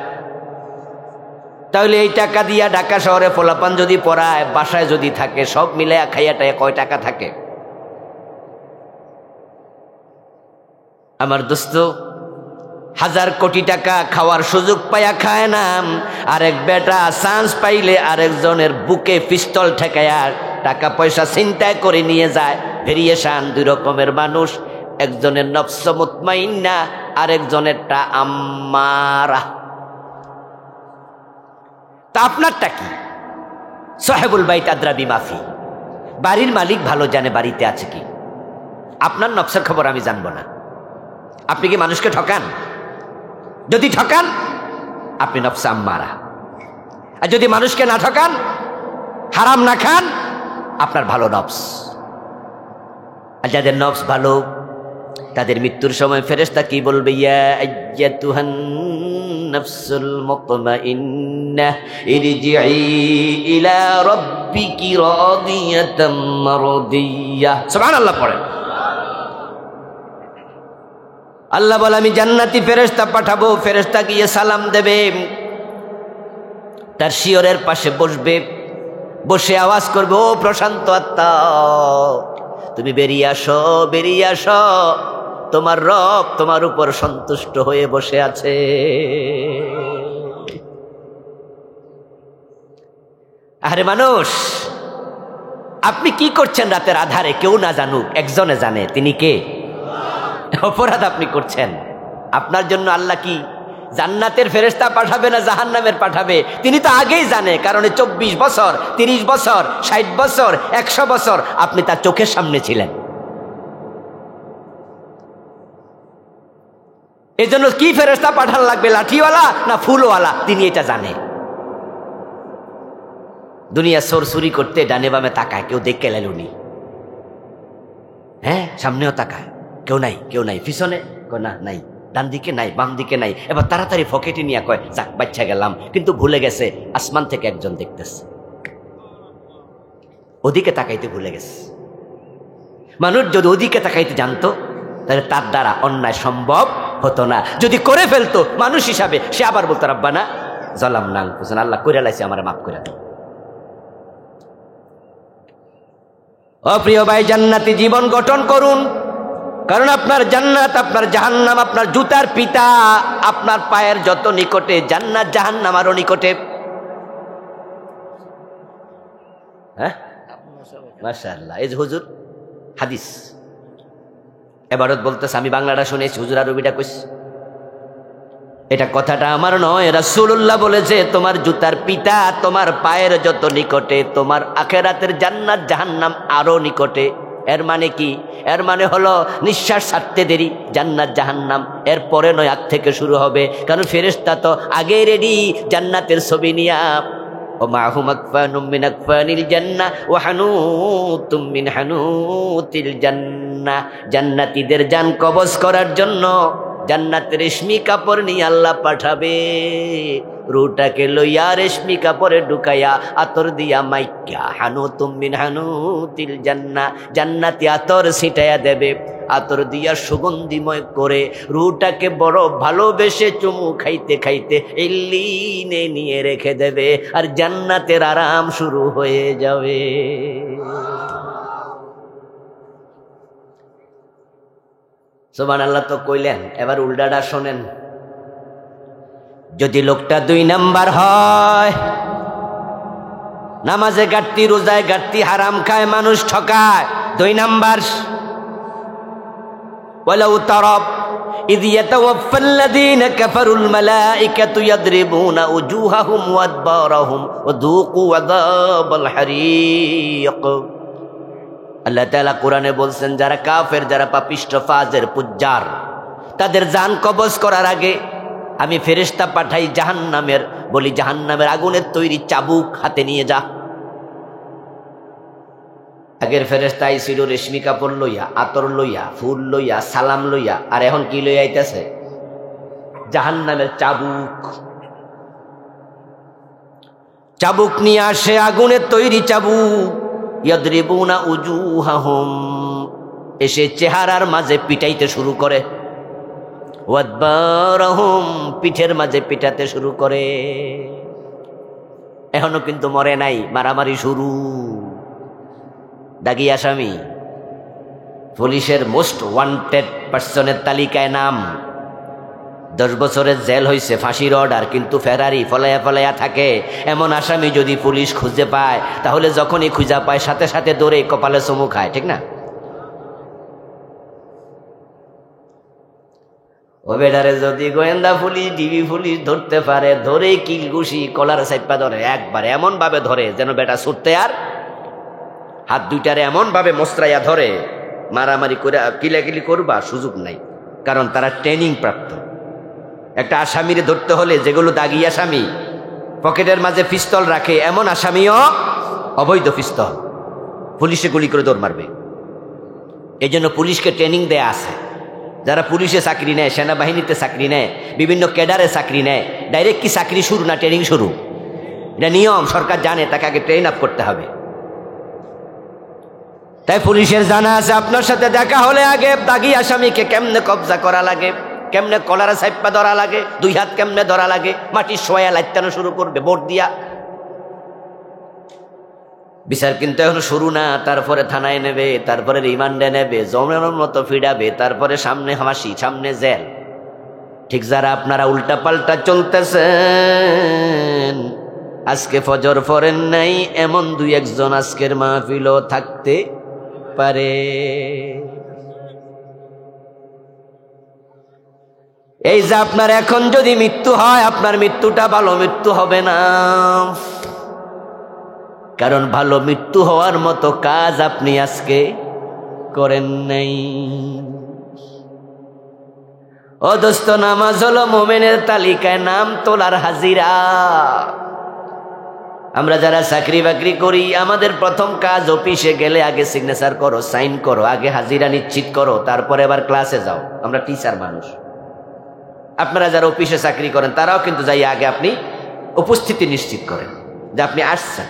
তাহলে এই টাকা দিয়া ঢাকা শহরে পোলাপান যদি পড়ায়, বাসায় যদি থাকে, সব মিলে খাইয়াটায় কয় টাকা থাকে? আমার দোস্ত 1000 কোটি টাকা খাওয়ার সুযোগ পাইয়া খায় না, আরেক বেটা চান্স পাইলে আরেকজনের বুকে পিস্তল ঠেকায়া টাকা পয়সা ছিনতাই করে নিয়ে যায়। ভেরিয়েশন 2 রকমের মানুষ, একজনের নফস মুতমাইন্না, আরেকজনেরটা আম্মারা। তা আপনারটা কি? সাহেবুল বাইত আদ্রা বিমাফি, বাড়ির মালিক ভালো জানে বাড়িতে আছে কি। আপনার নফসের খবর আমি জানবো না। আপনি কি মানুষকে ঠকান? যদি ঠকান, আপনি নফস আম্মারা। আর যদি মানুষকে না ঠকান, হারাম না খান, আপনার ভালো নফস। আর যাদের নফস ভালো, তাদের মৃত্যুর সময় ফেরেশতা কি বলবে? ইয়া আইয়াতুহান নাফসুল মুতমাইন্নাহ ইরজিই ইলা রাব্বিকি রাদিয়াতাম মারদিয়াহ। সুবহানাল্লাহ পড়েন। আল্লাহ বলে, আমি জান্নাতি ফেরেশতা পাঠাবো, ফেরেশতা গিয়ে সালাম দেবে, তার শিয়রের পাশে বসবে, বসে আওয়াজ করবে, ও প্রশান্ত আত্মা, তুমি বেরিয়ে আসো, বেরিয়ে আসো, তোমার রব তোমার উপর সন্তুষ্ট হয়ে বসে আছে। আরে মানুষ, আপনি কি করছেন রাতের আধারে? কেউ না জানুক, একজনে জানে, তিনি কে? অপরাধ আপনি করছেন। আপনার জন্য আল্লাহ কি জান্নাতের ফেরেশতা পাঠাবে না জাহান্নামের পাঠাবে? তিনি তো আগেই জানে, কারণ 24 বছর, 30 বছর, 60 বছর, 100 বছর আপনি তার চোখের সামনে ছিলেন। এই জন্য কি ফেরেশতা পাঠান লাগবে, লাঠিওয়ালা না ফুলওয়ালা, তিনি এটা জানে। দুনিয়া চোর চুরি করতে ডানে বামে তাকায়, কেউ দেখে লেলুনি, হ্যাঁ, সামনেও তাকায়, কেউ নাই, কেউ নাই, পিছনে না নাই, ডান দিকে নাই, বাম দিকে নাই। এবার তাড়াতাড়ি পকেটে নিয়ে কয় যাক বাচ্চা গেলাম, কিন্তু ভুলে গেছে আসমান থেকে একজন দেখতেছে, ওদিকে তাকাইতে ভুলে গেছে। মানুষ যদি ওদিকে তাকাইতে জানতো তাহলে তার দ্বারা অন্যায় সম্ভব হতো না। যদি করে ফেলতো মানুষ হিসাবে, সে আবার বলতো রাব্বানা যালামনা আনফুসানা, আল্লাহ কইরা লাইছে আমারে মাফ করে দাও। ও প্রিয় ভাই, জান্নাতি জীবন গঠন করুন, কারণ আপনার জান্নাত, আপনার জাহান্নাম আপনার জুতার পিতা, আপনার পায়ের যত নিকটে জান্নাত জাহান্নাম আরো নিকটে। হ্যাঁ মাশাআল্লাহ। এই যে হুজুর হাদিস এবারত বলতেছে, আমি বাংলাটা শুনেছি, হুজুর আরবিটা কইছে। এটা কথাটা আমার নয়, রাসূলুল্লাহ বলেছে তোমার জুতার পিতা তোমার পায়ের যত নিকটে, তোমার আখিরাতের জান্নাত জাহান্নাম আরো নিকটে। এর মানে কি? এর মানে হলো নিঃশ্বাস ছাড়তে দেরি জান্নাত জাহান্নাম এর পরে নয়, আগ থেকে শুরু হবে। কারণ ফেরেশতা তো আগেই রেডি জান্নাতের ছবি নিয়া। ومعهم أكفان من أكفان الجنة وحنوط من حنوط الجنة। জান্নাতীদের জান কবজ করার জন্য জান্নাতের রেশমি কাপড় নিয়ে আল্লাহ পাঠাবে। রুটাকে লইয়া রেশমি কাপড়ে ঢুকাইয়া আতর দিয়া মাইকা হানুতুম মিন হানুতিল জান্নাহ, জান্নাতি আতর ছিটাইয়া দেবে। আতর দিয়া সুগন্ধিময় করে রুটাকে বড় ভালোবেসে চুমু খাইতে খাইতে ইল্লিনে নিয়ে রেখে দেবে, আর জান্নাতের আরাম শুরু হয়ে যাবে। সুবহানাল্লাহ তো কইলেন, এবার উল্টাটা শোনেন। যদি লোকটা 2 নাম্বার হয়, নামাজে ঘাটতি, রোজায় ঘাটতি, হারাম খায়, মানুষ ঠকায়, 2 নাম্বার। ওয়ালাউ তারাব ইয ইয়াতাওয়াফাল্লাযীনা কাফারুল মালাঈকাতু ইয়াদরিবুনা উজুহাহুম ওয়া আদবারাহুম ওয়া যুকু আযাবাল হারীক। আল্লাহ তাআলা কোরআনে বলছেন, যারা কাফের, যারা পাপিষ্ঠ, ফাজের, পুজ্জার, তাদের জান কবজ করার আগে আমি ফেরেশতা পাঠাই জাহান্নামের, বলি জাহান্নামের আগুনের তৈরি চাবুক হাতে নিয়ে যা। আগের ফেরেশতা আইছিল রেশমি কাপড় লইয়া, আতর লইয়া, ফুল লইয়া, সালাম লইয়া, আর এখন কি লইয়া আইতাছে? জাহান্নামের চাবুক। চাবুক নিয়ে আসে, আগুনের তৈরি চাবুক। ইয়াদরিবুনা উজুহাহুম, এসে চেহারার মাঝে পিটাইতে শুরু করে। ওয়াদবারাহুম, পিঠের মাঝে পিটাতে শুরু করে। এখনো কিন্তু মরে নাই, মারামারি শুরু। দাগি আসামি, পুলিশের মোস্ট ওয়ান্টেড পার্সনের তালিকায় নাম, 10 বছরের জেল হয়েছে, ফাঁসির অর্ডার, কিন্তু ফেরারি ফলাইয়া ফলাইয়া থাকে। এমন আসামি যদি পুলিশ খুঁজে পায়, তাহলে যখনই খুঁজা পায় সাথে সাথে দৌড়ে কপালে চুমু খায়, ঠিক না? ও বেটারে যদি গোয়েন্দা পুলিশ, ডিবি পুলিশ ধরতে পারে, ধরে কিল ঘুষি কলার চাইপা ধরে, একবারে এমন ভাবে ধরে যেন বেটা ছুটতে আর হাত দুইটারে এমন ভাবে মোচড়াইয়া ধরে, মারামারি করে কিলাকিলি করবা সুযোগ নাই, কারণ তারা ট্রেনিং প্রাপ্ত। একটা আসামিরে ধরতে হলে, যেগুলো দাগি আসামি পকেটের মাঝে পিস্তল রাখে, এমন আসামিও অবৈধ পিস্তল, পুলিশে গুলি করে দৌড় মারবে। এই জন্য পুলিশকে ট্রেনিং দেয়া আছে। যারা পুলিশে চাকরি নেয়, সেনাবাহিনীতে চাকরি নেয়, বিভিন্ন ক্যাডারে চাকরি নেয়, ডাইরেক্ট কি চাকরি শুরু না ট্রেনিং শুরু? এটা নিয়ম, সরকার জানে তাকে আগে ট্রেন আপ করতে হবে। তাই পুলিশের জানা আছে, আপনার সাথে দেখা হলে আগে দাগি আসামিকে কেমনে কবজা করা লাগে, কেমনে কলারে চাইপা ধরা লাগে, 2 হাত কেমনে ধরা লাগে, মাটির সোয়া লাইটানো শুরু করবে বোর্ড দিয়া। বিচার কিন্তু এখনো শুরু না, তারপরে থানায় নেবে, তারপরে রিমান্ডে নেবে, জমের মতো ফিরাবে, তারপরে সামনে হাসি, সামনে জেল। ঠিক যারা আপনারা উল্টা পাল্টা চলতেছেন, আজকে ফজর পড়েন নাই, এমন 2-1 জন আজকের মাহফিলও থাকতে পারে। এই যে আপনার এখন যদি মৃত্যু হয়, আপনার মৃত্যুটা ভালো মৃত্যু হবে না, কারণ ভালো মৃত্যু হওয়ার মতো কাজ আপনি আজকে করেন নাই। ও দোস্ত, নামাজ হলো মুমিনের তালিকায় নাম তোলার হাজিরা। আমরা যারা চাকরি বাকরি করি, আমাদের প্রথম কাজ অফিসে গেলে আগে সিগনেচার করো, সাইন করো, আগে হাজিরা নিশ্চিত করো, তারপরে আবার ক্লাসে যাও। আমরা টিচার মানুষ। আপনারা যারা অফিসে চাকরি করেন তারাও কিন্তু যাই আগে আপনি উপস্থিতি নিশ্চিত করেন যে আপনি আসছেন,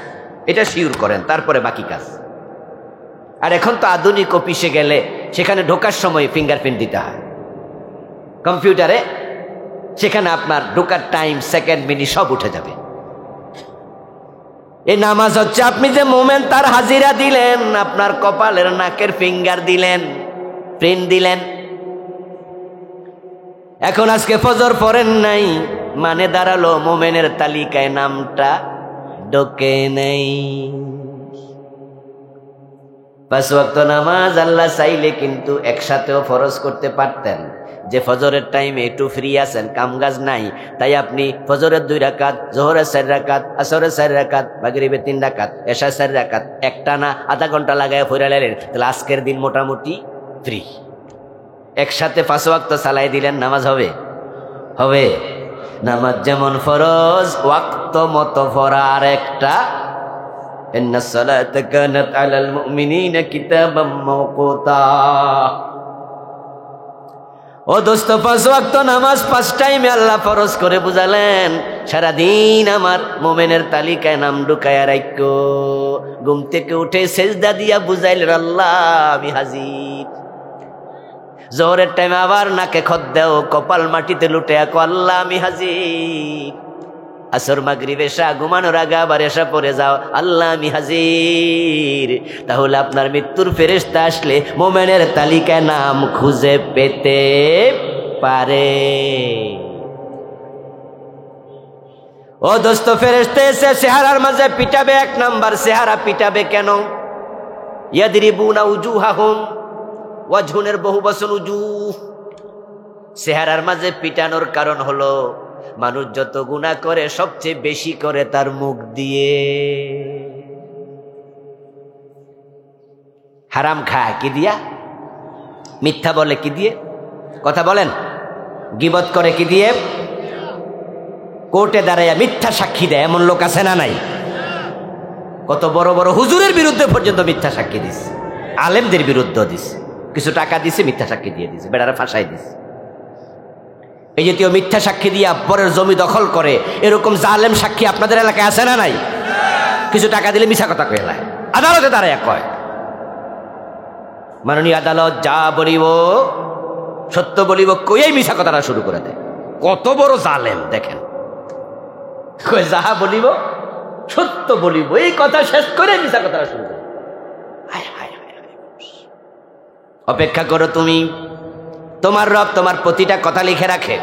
এটা শিওর করেন, তারপরে বাকি কাজ। আর এখন তো আধুনিক অফিসে গেলে সেখানে ঢোকার সময় ফিঙ্গারপ্রিন্ট দিতে হয় কম্পিউটারে, সেখানে আপনার ঢোকার টাইম, সেকেন্ড, মিনিট সব উঠে যাবে। এই নামাজ হচ্ছে আপনি যে মোমেন তার হাজিরা দিলেন, আপনার কপালের নাকের ফিঙ্গার দিলেন, প্রিন্ট দিলেন। এখন আজকে ফজর পড়েন নাই, মানে দাঁড়ালো মোমেনের তালিকায় নামটা ঢোকে নাই। 5 ওয়াক্ত নামাজ আল্লাহ চাইলে কিন্তু একসাথেও ফরজ করতে পারতেন, যে ফজরের টাইমে একটু ফ্রি আছেন, কামকাজ নাই, তাই আপনি ফজরের 2 রাকাত, জোহরের 4 রাকাত, আসরের 4 রাকাত, মাগরিবের 3 রাকাত, এশার 4 রাকাত একটানা আধা ঘন্টা লাগায় পড়ে নিলেন, তাহলে আজকের দিন মোটামুটি ফ্রি। একসাথে 5 ওয়াক্ত চালাই দিলেন, নামাজ হবে? হবে। নামাজ যেমন ফরজ, ওয়াক্ত মতো পড়া আর একটা, ইন্নাস সালাতা কানাত আলাল মুমিনিনা কিতাবাম মাওকুতা। ও দোস্ত, 5 ওয়াক্ত নামাজ 5 টাইমে আল্লাহ ফরজ করে বুঝালেন। সারাদিন আমার মোমেনের তালিকায় নাম ঢুকায়া রাখো। ঘুম থেকে উঠে সেজদা দিয়া বুঝাইলেন, আল্লাহ আমি হাজির। জোহরের টাইমে আবার নাকে খত দেও, কপাল মাটিতে লুটে আঁকো, আল্লাহ আমি হাজির। আসর, মাগরিব, এশা, ঘুমানোর আগে আবার এশা পড়ে যাও, আল্লাহ আমি হাজির। তাহলে আপনার মৃত্যুর ফেরেশতা আসলে মোমেনের তালিকায় নাম খুঁজে পেতে পারে। ও দোস্ত, ফেরেশতা এসে চেহারার মাঝে পিটাবে, 1 নাম্বার চেহারা পিটাবে কেন? ইয়াদরিবুনা উজুহাহুম, ওয়াজহুনের বহু বচন উজুহ। চেহারার মাঝে পিটানোর কারণ হলো মানুষ যত গুনাহ করে সবচেয়ে বেশি করে তার মুখ দিয়ে। হারাম খায় কি দিয়া? মিথ্যা বলে কি দিয়ে? কথা বলেন। গীবত করে কি দিয়ে? কোর্টে দাঁড়াইয়া মিথ্যা সাক্ষী দেয়, এমন লোক আছে না নাই? কত বড় বড় হুজুরের বিরুদ্ধে পর্যন্ত মিথ্যা সাক্ষী দিস, আলেমদের বিরুদ্ধে দিস, কিছু টাকা দিছে মিথ্যা সাক্ষী দিয়ে দিছে, বেড়ারা ফাঁসাই দিস। এই জাতীয় মিথ্যা সাক্ষী দিয়ে পরের জমি দখল করে এরকম জালেম সাক্ষী আপনাদের এলাকায় আছে না নাই? কিছু টাকা দিলে মিছা কথা কয়ে এলায় আদালতে দাঁড়ায় কয়, মাননীয় আদালত যা বলিব সত্য বলিব কইয়াই মিছা কথাটা শুরু করে দেয়। কত বড় জালেম দেখেন, কয় যাহা বলিব সত্য বলিব, এই কথা শেষ করে মিছা কথাটা শুরু করে। অপেক্ষা করো তুমি, তোমার রব তোমার প্রতিটা কথা লিখে রাখে।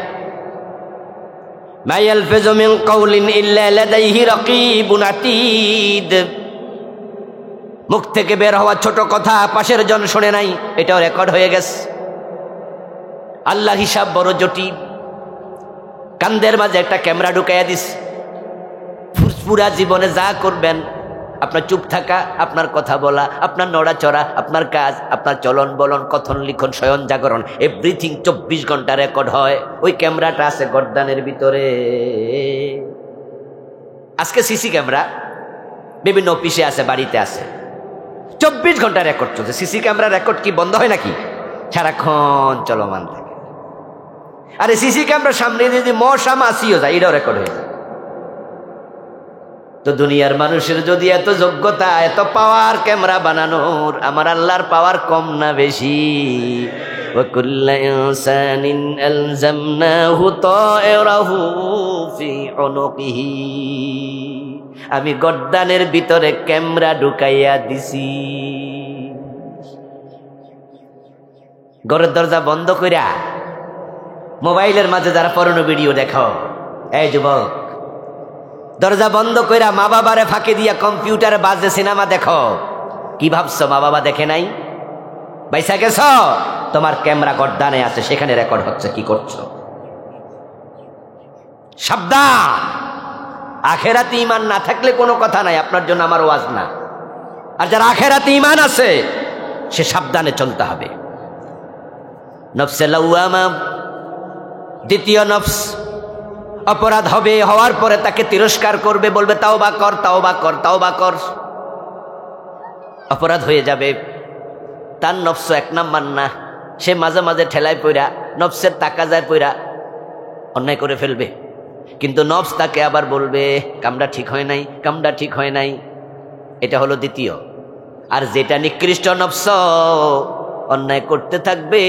মা ইয়ালফিযু মিন কাওলিন ইল্লা লাদাইহি রাকীবুন আতীদ। মুখ থেকে বের হওয়া ছোট কথা পাশের জন শুনে নাই, এটাও রেকর্ড হয়ে গেছে। আল্লাহ হিসাব বড় জটিল। কান্দের মাঝে একটা ক্যামেরা ঢুকাইয়া দিস, পুরা জীবনে যা করবেন, আপনার চুপ থাকা, আপনার কথা বলা, আপনার নড়াচড়া, আপনার কাজ, আপনার চলন বলন, কথন লিখন, শয়ন জাগরণ, এভরিথিং 24 ঘন্টা রেকর্ড হয়। ওই ক্যামেরাটা আছে গর্দানের ভিতরে। আজকে সিসি ক্যামেরা বিভিন্ন অফিসে আছে, বাড়িতে আছে, 24 ঘন্টা রেকর্ড চলছে। সিসি ক্যামেরা রেকর্ড কি বন্ধ হয় নাকি? সারাক্ষণ চলমান থাকে। আরে সিসি ক্যামেরার সামনে যদি মশা মাছিও যায়, এটাও রেকর্ড হয়ে যায়। তো দুনিয়ার মানুষের যদি এত যোগ্যতা, এত পাওয়ার ক্যামেরা বানানোর, আমার আল্লাহর পাওয়ার কম না বেশি? ওয়াকুল্লা ইনসানিন আলজামনাহু তায়রাহু ফি উনুকিহি। আমি গর্দানের ভিতরে ক্যামেরা ঢুকাইয়া দিছি। ঘরের দরজা বন্ধ কইরা মোবাইলের মাঝে যারা পর্নো ভিডিও দেখো, এই যুবক, দরজা বন্ধ কইরা মা বাবারে ফাঁকি দিয়া কম্পিউটারে বাজে সিনেমা দেখো, কি ভাবছো মা বাবা দেখে নাই? বাইসা গেছ? তোমার ক্যামেরা গর্দানে আছে, সেখানে রেকর্ড হচ্ছে কি করছো। সাবধান! আখেরাতে ঈমান না থাকলে কোনো কথা নাই, আপনার জন্য আমার ওয়াজ না। আর যার আখেরাতে ঈমান আছে সে সাবধানে চলতে হবে। নফসে লাওয়ামা, দ্বিতীয় নফস অপরাধ হবে, হওয়ার পরে তাকে তিরস্কার করবে, বলবে তাওবা কর, তাওবা কর, তাওবা কর। অপরাধ হয়ে যাবে। তার নফস এক নাম্বার না, সে মাঝে মাঝে ঠেলায় পইরা, নফসের তাকাজায় পইরা অন্যায় করে ফেলবে। কিন্তু নফস তাকে আবার বলবে কামটা ঠিক হয় নাই, কামটা ঠিক হয় নাই। এটা হলো দ্বিতীয়। আর যেটা নিকৃষ্ট নফস, অন্যায় করতে থাকবে,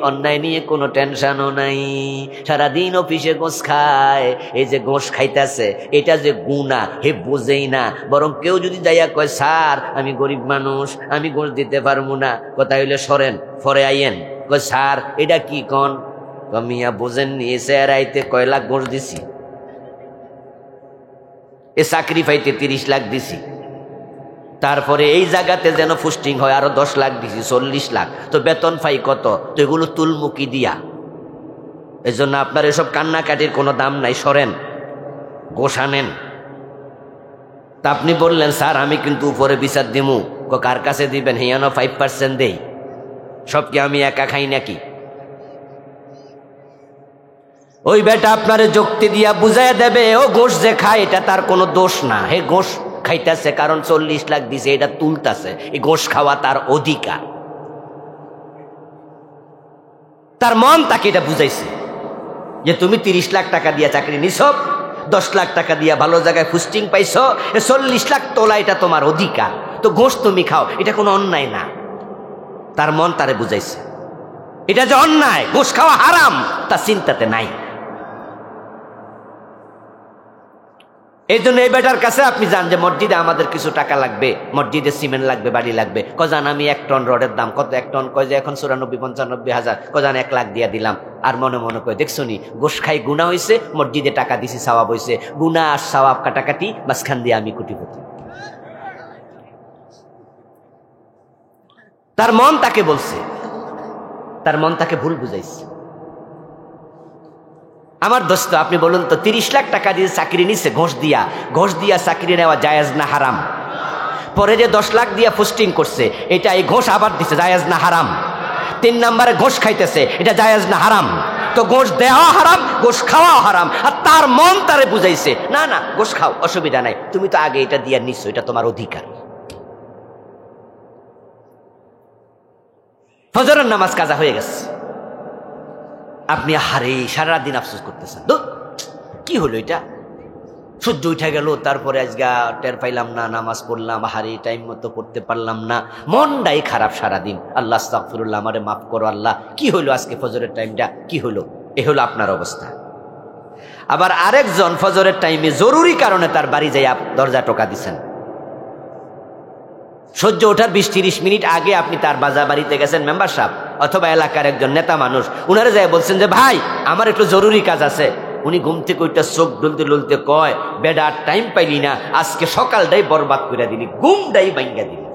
অন্যায় নিয়ে কোনো টেনশনও নাই। সারাদিন অফিসে গোশ খায়, এই যে গোশ খাইতেছে এটা যে গুনাহ হে বোঝেই না। বরং কেউ যদি যাইয়া কয় স্যার আমি গরিব মানুষ, আমি গোশ দিতে পারবো না, কথা হইলে সরেন পরে আইয়েন, কয় স্যার এটা কি কন, মিয়া বোঝেন নি, এসে আইতে কয় লাখ গোশ দিছি, এ চাকরি পাইতে 30 লাখ দিছি, তারপরে এই জায়গাতে যেন পোস্টিং হয় আরো 10 লাখ দিছি, 40 লাখ, তো বেতন পাই কত, তো এগুলো তুলমুকি দিয়া। এই জন্য আপনার এসব কান্নাকাটির কোনো দাম নাই, সরেন গোসা নেন। তা আপনি বললেন স্যার আমি কিন্তু উপরে বিচার দিমু, কার কাছে দিবেন, হিয়ানো 5% দেই, সব কি আমি একা খাই নাকি? ওই বেটা আপনারে যুক্তি দিয়া বুঝাইয়া দেবে ও গোশ যে খায় এটা তার কোনো দোষ না, হে গোশ খাইতেছে কারণ 40 লাখ দিছে, এটা তুলতাছে, এই গোশ খাওয়া তার অধিকার। তার মন তাকে এটা বুঝাইছে যে তুমি 30 লাখ টাকা দিয়া চাকরি নিছ, 10 লাখ টাকা দিয়া ভালো জায়গায় পোস্টিং পাইছ, 40 লাখ তোলা এটা তোমার অধিকার, তো গোশ তুমি খাও, এটা কোনো অন্যায় না। তার মন তারে বুঝাইছে এটা যে অন্যায়, গোশ খাওয়া হারাম, তা চিন্তাতে নাই। এই জন্য এই বেটার কাছে আপনি জান যে মসজিদে আমাদের কিছু টাকা লাগবে, মসজিদে সিমেন্ট লাগবে, বাড়ি লাগবে, কজান আমি 1 টন রডের দাম কত, 1 টন কয় যে এখন 94-95 হাজার, কজান 1 লাখ দিয়া দিলাম। আর মনে মনে কয় দেখছো নি গোশ খাই গুনাহ হয়েছে, মসজিদে টাকা দিছি সওয়াব হয়েছে, গুনাহ আর সওয়াব কাটাকাটি, মাঝখান দিয়ে আমি কোটিপতি। তার মন তাকে বলছে, তার মন তাকে ভুল বুঝাইছে। আমার দোস্ত আপনি বলুন তো 30 লাখ টাকা দিয়ে চাকরি নিছে, ঘোষ দিয়া চাকরি নেওয়া জায়েজ না হারাম? পরে যে 10 লাখ দিয়া পোস্টিং করছে, এটা এই ঘোষ আবার দিছে, জায়েজ না হারাম? 3 নম্বরে ঘোষ খাইতেছে, এটা জায়েজ না হারাম? তো ঘোষ দেওয়া হারাম, ঘোষ খাওয়া হারাম। আর তার মন তারে বুঝাইছে না না ঘোষ খাও, অসুবিধা নাই, তুমি তো আগে এটা দিয়া নিছো, এটা তোমার অধিকার। ফজরের নামাজ কাজা হয়ে গেছে, আপনি হারে সারাদিন আফসোস করতেছেন, কি হলো এটা, সূর্য উঠে গেল, তারপরে আজকে টের পাইলাম না, নামাজ পড়লাম হারে টাইম মতো পড়তে পারলাম না, মনটাই খারাপ সারাদিন। আল্লাহ আস্তাগফিরুল্লাহ, আমারে মাফ করো আল্লাহ, কি হলো আজকে ফজরের টাইমটা কি হলো? এ হলো আপনার অবস্থা। আবার আরেকজন ফজরের টাইমে জরুরি কারণে তার বাড়ি যাই দরজা টোকা দিছেন, সূর্য ওঠার 20-30 মিনিট আগে আপনি তার বাজার বাড়িতে গেছেন, মেম্বার সাহেব অথবা এলাকার একজন নেতা মানুষ, উনারা যায় বলছেন যে ভাই আমার একটু জরুরি কাজ আছে। উনি ঘুম থেকে ওইটা চোখ ডুলতে ডুলতে কয় বেডা আর টাইম পাইলি না, আজকে সকালটাই বরবাদ করে দিলি, ঘুমটাই ভাঙ্গা দিলি।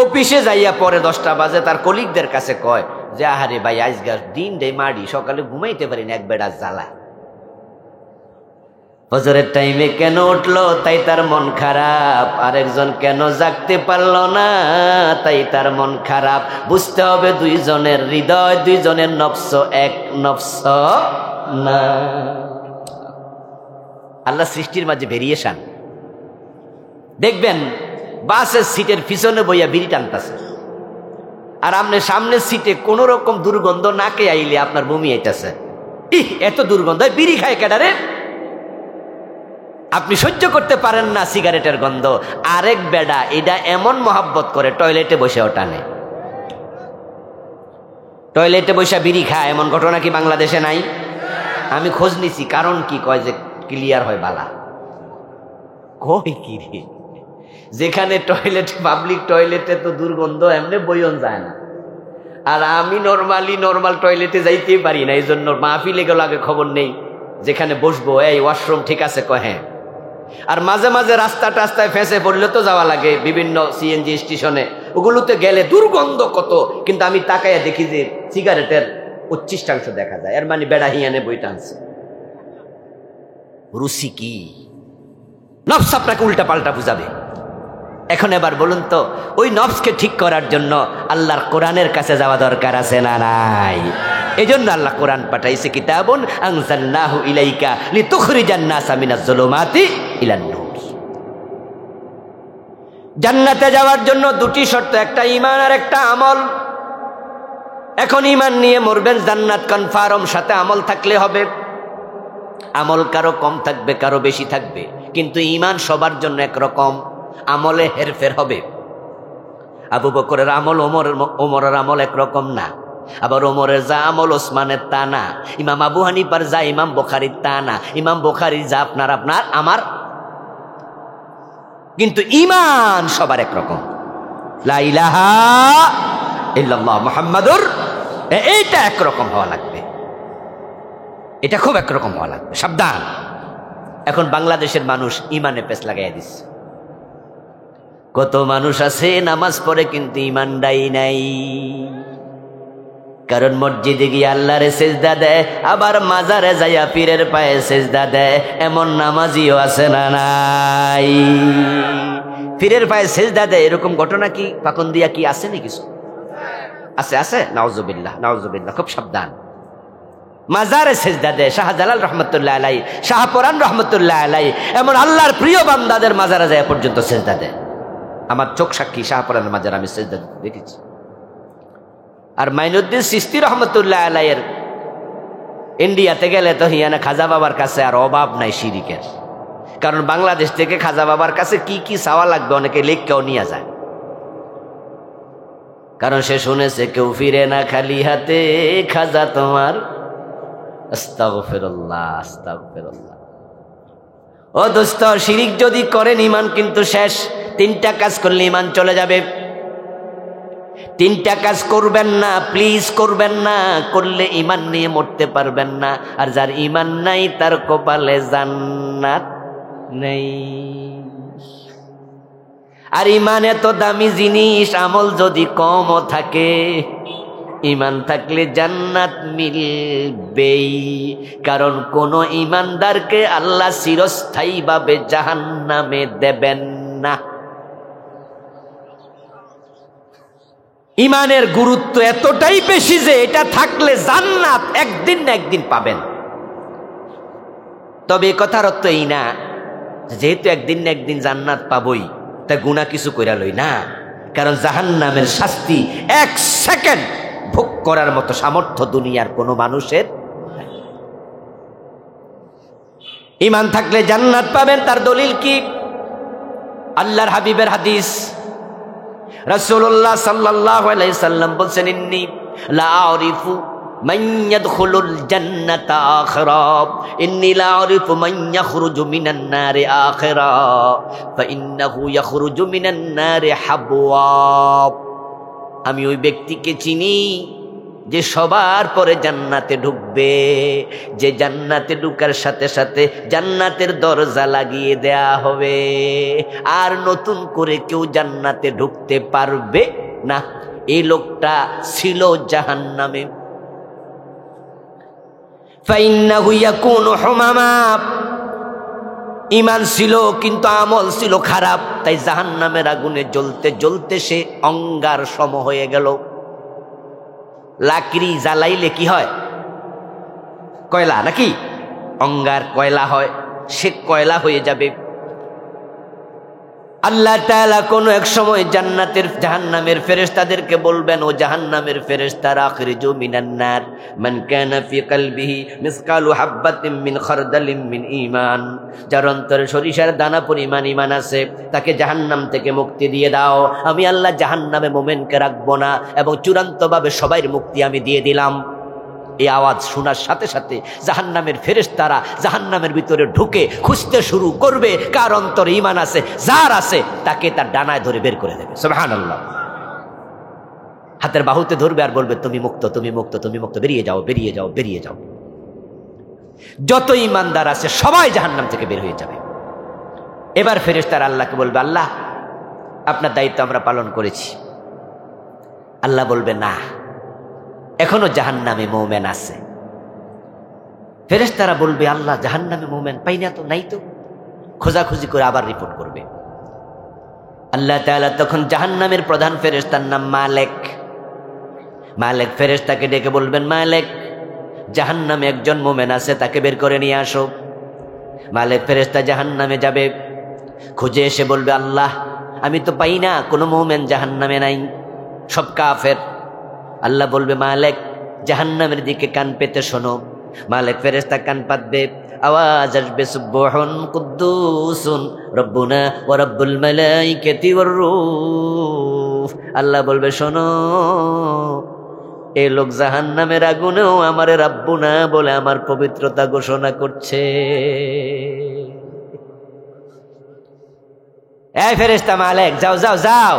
অফিসে যাইয়া পরে 10টা বাজে তার কলিগদের কাছে কয় যে আহারে ভাই আজকে দিনটাই মারি, সকালে ঘুমাইতে পারি না, এক বেড়া জ্বালা। ফজরের টাইমে কেন উঠলো তাই তার মন খারাপ, আরেকজন কেন জাগতে পারলো না তাই তার মন খারাপ। বুঝতে হবে দুইজনের হৃদয়, দুইজনের নফস এক নফস না। আল্লাহ সৃষ্টির মাঝে ভেরিয়েশন দেখবেন, বাসের সিটের পিছনে বইয়া বিড়ি টানতেছে, আর আপনি সামনের সিটে কোন রকম দুর্গন্ধ নাকে আইলে আপনার বমি আইতেছে, এত দুর্গন্ধ, বিড়ি খায় কেডারে, আপনি সহ্য করতে পারেন না সিগারেটের গন্ধ। আরেক বেডা এটা এমন মহাব্বত করে টয়লেটে বসেও টানে, টয়লেটে বসে বিড়ি খায়, এমন ঘটনা কি বাংলাদেশে নাই? আমি খোঁজ নিছি, কারণ কি কয় যে ক্লিয়ার হয় বালা। কই কি রে, যেখানে টয়লেট পাবলিক টয়লেটে তো দুর্গন্ধ এমনি বইন যায় না, আর আমি নর্মাল টয়লেটে যাইতেই পারি না, এই জন্য মাহফিলে গেল আগে খবর নেই, যেখানে বসবো এই ওয়াশরুম ঠিক আছে কয় হ্যাঁ। আর মাঝে মাঝে রাস্তায় ফেঁসে পড়লে তো যাওয়া লাগে বিভিন্ন সিএনজি স্টেশনে, ওগুলোতে গেলে দুর্গন্ধ কত, কিন্তু আমি তাকাইয়া দেখি যে সিগারেটের 25% দেখা যায়, এর মানে বেড়া হিয়ানে বই টানছে। রুচি কি? নফস আপনাকে উল্টা পাল্টা বুঝাবে। এখন এবার বলুন তো, ওই নফসকে ঠিক করার জন্য আল্লাহর কোরআনের কাছে যাওয়া দরকার আছে না নাই? এজন্য আল্লাহ কোরআন পাঠাইছে, কিতাবুন আনজালনাহু ইলাইকা লিতুখরিজান নাসা মিনাজ যুলুমাতি ইলান নূর। জান্নাতে যাওয়ার জন্য দুটি শর্ত, একটা ঈমান আর একটা আমল। এখন ঈমান নিয়ে মরবেন, জান্নাত কনফার্ম, সাথে আমল থাকলে হবে। আমল কারো কম থাকবে, কারো বেশি থাকবে, কিন্তু ঈমান সবার জন্য একরকম। আমলে হেরফের হবে। আবু বকরের আমল ওমরের আমল একরকম না, আবার ওমরের যা আমল ওসমানের তা না, ইমাম আবু হানিফার যা ইমাম বুখারীর তা না, ইমাম বুখারীর যা আপনার আমার। কিন্তু ঈমান সবার একরকম। লা ইলাহা ইল্লাল্লাহ মুহাম্মাদুর, এইটা একরকম হওয়া লাগবে, এটা খুব একরকম হওয়া লাগবে, সাবধান। এখন বাংলাদেশের মানুষ ঈমানে পেছ লাগাইয়া দিচ্ছে। কত মানুষ আছে নামাজ পড়ে কিন্তু ঈমানটাই নাই। কারণ মসজিদে গিয়ে আল্লাহরে সেজদা দেয়, আবার মাজারে যাইয়া পীরের পায়ে সেজদা দেয়, এমন নামাজিও আছে না নাই? পীরের পায়ে সেজদা দেয় এরকম ঘটনা কি পাকন্দিয়া কি আছে নি? কিছু আছে, আছে, নাউজুবিল্লাহ নাউজুবিল্লাহ, খুব সাবধান। মাজারে সেজদা দেয়, শাহজালাল রহমতুল্লাহ আলাই, শাহপরান রহমতুল্লাহ আলাই, এমন আল্লাহর প্রিয় বান্দাদের মাজারে যায় পর্যন্ত সেজদা দেয়। আমার চোখ সাক্ষী, শাহপরানের মাজার আমি সেজদা দেখেছি। আর মাইনুদ্দিন চিশতি রহমতুল্লাহ আলাইয়ের ইন্ডিয়াতে গেলে তো হিয়ানা খাজা বাবার কাছে আর অভাব নাই শিরিকের। কারণ বাংলাদেশ থেকে খাজা বাবার কাছে কি কি চাওয়া লাগবে অনেকে লেখকেও নিয়ে যায়। কারণ সে শুনেছে কেউ ফিরে না খালি হাতে, খাজা তোমার। আস্তাগফিরুল্লাহ আস্তাগফিরুল্লাহ। ও দোস্ত, শিরিক যদি করেন ঈমান কিন্তু শেষ। তিনটা কাজ করলে ঈমান চলে যাবে। তিনটা কাজ করবেন না, প্লিজ করবেন না, করলে ঈমান নিয়ে মরতে পারবেন না। আর যার ঈমান নাই তার কপালে জান্নাত নেই। আর ঈমান এত দামি জিনিস, আমল যদি কমও থাকে, ঈমান থাকলে জান্নাত মিলবেই। কারণ কোন ঈমানদারকে আল্লাহ চিরস্থায়ীভাবে জাহান্নামে দেবেন না। ঈমানের গুরুত্ব এতটাই বেশি যে এটা থাকলে জান্নাত একদিন না একদিন পাবেন। তবে কথার অর্থ এই না যেহেতু একদিন না একদিন জান্নাত পাবই তা গুনাহ কিছু কইরা লই না। কারণ জাহান্নামের শাস্তি 1 সেকেন্ড ভোগ করার মতো সামর্থ্য দুনিয়ার কোনো মানুষের নাই। ঈমান থাকলে জান্নাত পাবেন, তার দলিল কি? আল্লাহর হাবিবের হাদিস। রাসূলুল্লাহ সাল্লাল্লাহু আলাইহি সাল্লাম বলেন, ইন্নী লা আরিফু মান ইয়াদখুলুল জান্নাতা আখিরা, ইন্নী লা আরিফু মান ইয়াখরুজু মিনান নারি আখিরা, ফা ইন্নাহু ইয়াখরুজু মিনান নারি হাবওয়াব। আমি ওই ব্যক্তিকে চিনি যে সবার পরে জান্নাতে ঢুকবে, যে জান্নাতে ঢুকার সাথে সাথে জান্নাতের দরজা লাগিয়ে দেয়া হবে, আর নতুন করে কেউ জান্নাতে ঢুকতে পারবে না। এই লোকটা ছিল জাহান্নামে। ফাইন্নাহু ইয়াকুনু হুমামা, ঈমান ছিল কিন্তু আমল ছিল খারাপ, তাই জাহান্নামের আগুনে জ্বলতে জ্বলতে সে অঙ্গার সম হয়ে গেল। লাকড়ি জ্বালাইলে কি হয়? কয়লা, নাকি? অঙ্গার কয়লা হয়, সে কয়লা হয়ে যাবে। আল্লাহ তাআলা কোন এক সময় জান্নাতের জাহান্নামের ফেরেশতাদেরকে বলবেন, ও জাহান্নামের ফেরেশতারা, আখরিজু মিনান নার মান কানা ফি কলবিহি মিসকালু হাববাতিন মিন খারদালিন মিন ঈমান, যার অন্তরে সরিষার দানা পরিমাণ ঈমান আছে তাকে জাহান্নাম থেকে মুক্তি দিয়ে দাও। আমি আল্লাহ জাহান্নামে মুমিনকে রাখবো না এবং চূড়ান্তভাবে সবাইর মুক্তি আমি দিয়ে দিলাম। এই আওয়াজ শোনার সাথে সাথে জাহান্নামের ফেরেশতারা জাহান্নামের ভিতরে ঢুকে খুঁজতে শুরু করবে কার অন্তরে ঈমান আছে। যার আছে তাকে তার ডানায় ধরে বের করে দেবে। সুবহানাল্লাহ। হাতের বাহুতে ধরবে আর বলবে, তুমি মুক্ত, তুমি মুক্ত, তুমি মুক্ত, বেরিয়ে যাও, বেরিয়ে যাও, বেরিয়ে যাও। যত ঈমানদার আছে সবাই জাহান্নাম থেকে বের হয়ে যাবে। এবার ফেরেশতারা আল্লাহকে বলবে, আল্লাহ আপনার দায়িত্ব আমরা পালন করেছি। আল্লাহ বলবে, না, এখনো জাহান্নামে মুমিন আছে। ফেরেশতারা বলবে, আল্লাহ জাহান্নামে মুমিন পাই না তো, নাই তো। খোঁজাখুঁজি করে আবার রিপোর্ট করবে। আল্লাহ তাআলা তখন জাহান্নামের প্রধান ফেরেশতার নাম মালেক। মালেক ফেরেশতাকে ডেকে বলবেন, মালেক জাহান্নামে একজন মোমেন আছে, তাকে বের করে নিয়ে আসো। মালিক ফেরেশতা জাহান্নামে যাবে, খুঁজে এসে বলবে, আল্লাহ আমি তো পাই না, কোনো মোমেন জাহান্নামে নাই, সব কাফের। আল্লাহ বলবে, মালিক জাহান্নামের দিকে কান পেতে শোনো। মালিক ফেরেশতা কান পাতবে, আওয়াজ আসবে, সুবহান কুদ্দুসুন রব্বুনা ওয়া রব্বুল মালাইকাতি ওয়ার রূহ। আল্লাহ বলবে, শোনো, এই লোক জাহান্নামের আগুনেও আমারে রাব্বুনা বলে আমার পবিত্রতা ঘোষণা করছে। এই ফেরেশতা, মালিক যাও যাও যাও,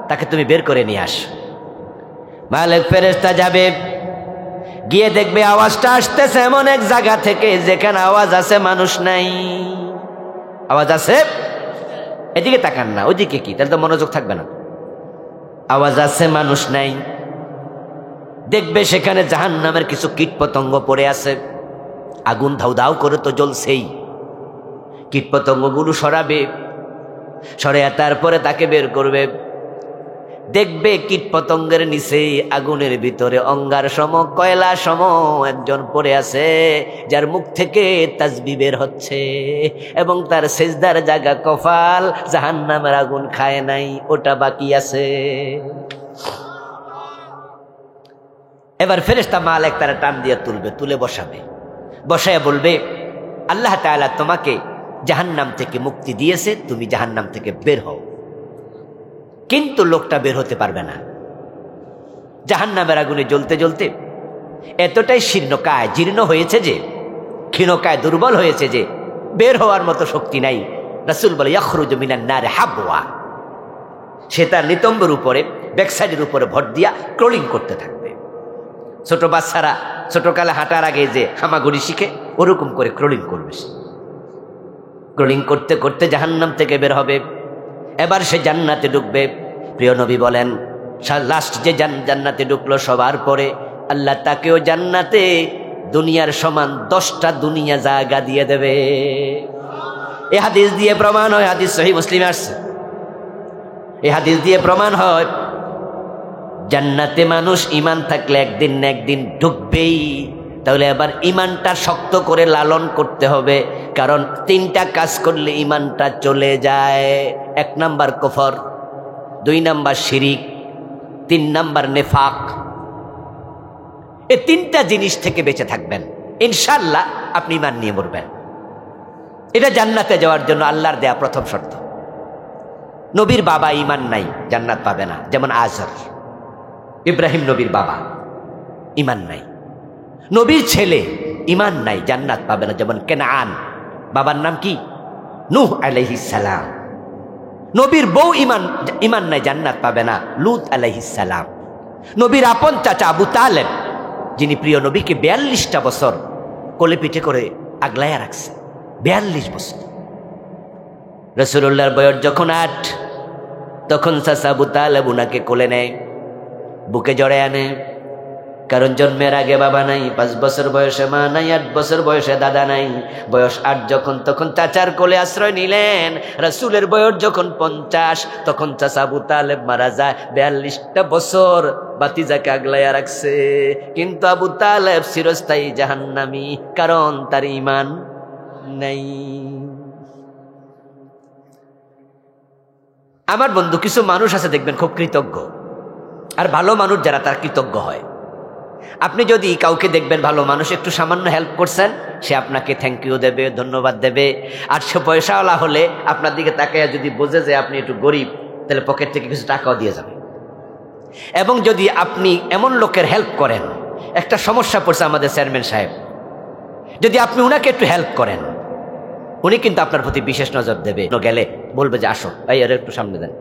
তাকে তুমি বের করে নিয়ে আস। মালিক ফেরেশতা যাবে, গিয়ে দেখবে আওয়াজটা আসতেছে এমন এক জায়গা থেকে যেখানে আওয়াজ আছে, মানুষ নাই। আওয়াজ আছে, এদিকে তাকান না, ওইদিকে কি, তাহলে তো মনোযোগ থাকবে না। আওয়াজ আছে, মানুষ নাই। দেখবে সেখানে জাহান্নামের কিছু কীটপতঙ্গ পড়ে আছে, আগুন ধাউ ধাউ করে তো জ্বলছেই। কীটপতঙ্গগুলো সরাবে, সরিয়ে তারপরে তাকে বের করবে। দেখবে কীটপতঙ্গের নিচে আগুনের ভিতরে অঙ্গার সম, কয়লা সম একজন পড়ে আছে, যার মুখ থেকে তাসবিহ বের হচ্ছে এবং তার সেজদার জায়গা কপাল জাহান্নামের আগুন খায় নাই, ওটা বাকি আছে। এবার ফেরেশতা মালিক তারা টান দিয়ে তুলবে, তুলে বসাবে, বসায় বলবে, আল্লাহ তাআলা তোমাকে জাহান্নাম থেকে মুক্তি দিয়েছে, তুমি জাহান্নাম থেকে বের হও। কিন্তু লোকটা বের হতে পারবে না। জাহান্নামের আগুনে জ্বলতে জ্বলতে এতটাই শীর্ণকায়, জীর্ণ হয়েছে যে, ক্ষীণকায়, দুর্বল হয়েছে যে বের হওয়ার মতো শক্তি নাই। রাসূল বলে, ইয়াখরুজু মিনান নারে হাবওয়া। সে তার নিতম্বের উপরে, ব্যাকসাইডের উপরে ভর দিয়া ক্রলিং করতে থাকবে। ছোট বাচ্চারা ছোটকালে হাঁটার আগে যে হামাগুড়ি শিখে, ওরকম করে ক্রলিং করবে। ক্রলিং করতে করতে জাহান্নাম থেকে বের হবে। এবার সে জান্নাতে ঢুকবে। প্রিয় নবী বলেন, লাস্ট যে জান্নাতে ঢুকলো সবার পরে আল্লাহ তাকেও জান্নাতে দুনিয়ার সমান 10টা দুনিয়া জায়গা দিয়ে দেবে। এই হাদিস দিয়ে প্রমাণ হয়, হাদিস সহিহ মুসলিমে আসছে, এই হাদিস দিয়ে প্রমাণ হয় জান্নাতে মানুষ ঈমান থাকলে একদিন না একদিন ঢুকবেই। তাহলে এবার ঈমানটা শক্ত করে লালন করতে হবে, কারণ 3টা কাজ করলে ঈমানটা চলে যায়। 1 নাম্বার কুফর, 2 নাম্বার শিরিক, 3 নাম্বার নেফাক। এই 3টা জিনিস থেকে বেঁচে থাকবেন, ইনশাআল্লাহ আপনি ঈমান নিয়ে মরবেন। এটা জান্নাতে যাওয়ার জন্য আল্লাহর দেয়া প্রথম শর্ত। নবীর বাবা ঈমান নাই, জান্নাত পাবে না, যেমন আজর, ইব্রাহিম নবীর বাবা ঈমান নাই। নবীর ছেলে ঈমান নাই, জান্নাত পাবে না, যেমন কেনাআন, বাবার নাম কি? নূহ আলাইহিস সালাম। নবীর বউ ঈমান নাই, জান্নাত পাবে না, লূত আলাইহিস সালাম। নবীর আপন চাচা আবু তালেব, যিনি প্রিয় নবীকে 42টা বছর কোলে পিঠে করে আগলাইয়া রাখছে, 42 বছর। রাসূলুল্লাহর বয়স যখন 8, তখন চাচা আবু তালেব উনাকে কোলে নেয়, বুকে জড়ায় আনে। কারণ জন্মের আগে বাবা নাই, 5 বছর বয়সে মা নাই, 8 বছর বয়সে দাদা নাই। বয়স 8 যখন, তখন চাচার কোলে আশ্রয় নিলেন। রাসূলের বয়স যখন 50, তখন চাচা আবু তালেব মারা যায়। 42টা বছর বাতিজাকে আগলাইয়া রাখছে। কিন্তু আবু তালেব চিরস্থায়ী জাহান্নামী, কারণ তার ঈমান নাই। আমার বন্ধু, কিছু মানুষ আছে দেখবেন খুব কৃতজ্ঞ, আর ভালো মানুষ যারা তার কৃতজ্ঞ হয়। আপনি যদি কাউকে দেখবেন ভালো মানুষ, একটু সামান্য হেল্প করছেন, সে আপনাকে থ্যাংক ইউ দেবে, ধন্যবাদ দেবে। আর সে পয়সাওয়ালা হলে আপনার দিকে তাকাইয়া যদি বোঝে যে আপনি একটু গরিব, তাহলে পকেট থেকে কিছু টাকাও দিয়ে যাবে। এবং যদি আপনি এমন লোকের হেল্প করেন, একটা সমস্যা পড়ছে আমাদের চেয়ারম্যান সাহেব, যদি আপনি উনাকে একটু হেল্প করেন, উনি কিন্তু আপনার প্রতি বিশেষ নজর দেবে। গেলে বলবে যে আসো, এই আরে একটু সামনে দেন।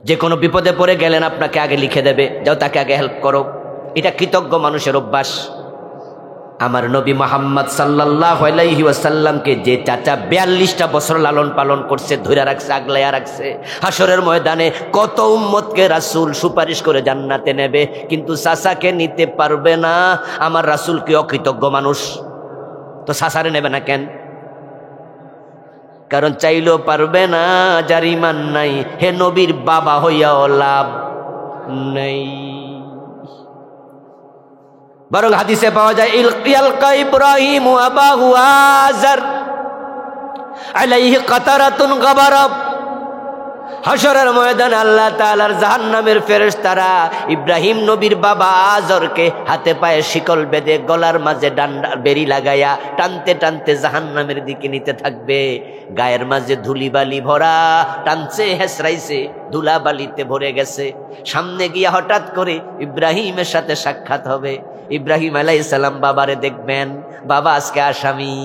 যে কোনো বিপদে পড়ে গেলেন, আপনাকে আগে লিখে দেবে, যাও তাকে আগে হেল্প করো। এটা কৃতজ্ঞ মানুষের অভ্যাস। আমার নবী মুহাম্মদ সাল্লাল্লাহু আলাইহি ওয়াসাল্লামকে যে চাচা 42টা বছর লালন পালন করছে, ধরে রাখছে, আগলাইয়া রাখছে, হাসরের ময়দানে কত উম্মতকে রাসূল সুপারিশ করে জান্নাতে নেবে, কিন্তু চাচাকে নিতে পারবে না। আমার রাসূল কি অকৃতজ্ঞ মানুষ? তো চাচারে নেবে না কেন? কারণ চাইলেও পারবে না, যার ঈমান নাই। হে নবীর বাবা হইয়াও লাভ নাই। বরং হাদিসে পাওয়া যায় ইলকা ইব্রাহিম আবাহু আযার আলাইহি কাতারাতুন গাবারা। হাশরের ময়দানে আল্লাহ তাআলার জাহান্নামের ফেরেশতারা ইব্রাহিম নবীর বাবা আজরকে হাতে পায়ে শিকল বেঁধে গলার মাঝে ডান্ডা বেরি লাগাইয়া টানতে টানতে জাহান্নামের দিকে নিতে থাকবে। গায়ের মাঝে ধুলিবালি ভরা, টানছে হেসরাইছে, ধুলাবালিতে ভরে গেছে। সামনে গিয়া হঠাৎ করে ইব্রাহিমের সাথে সাক্ষাৎ হবে। ইব্রাহিম আলাইহিস সালাম বাবারে দেখবেন, বাবা আজকে আসামি।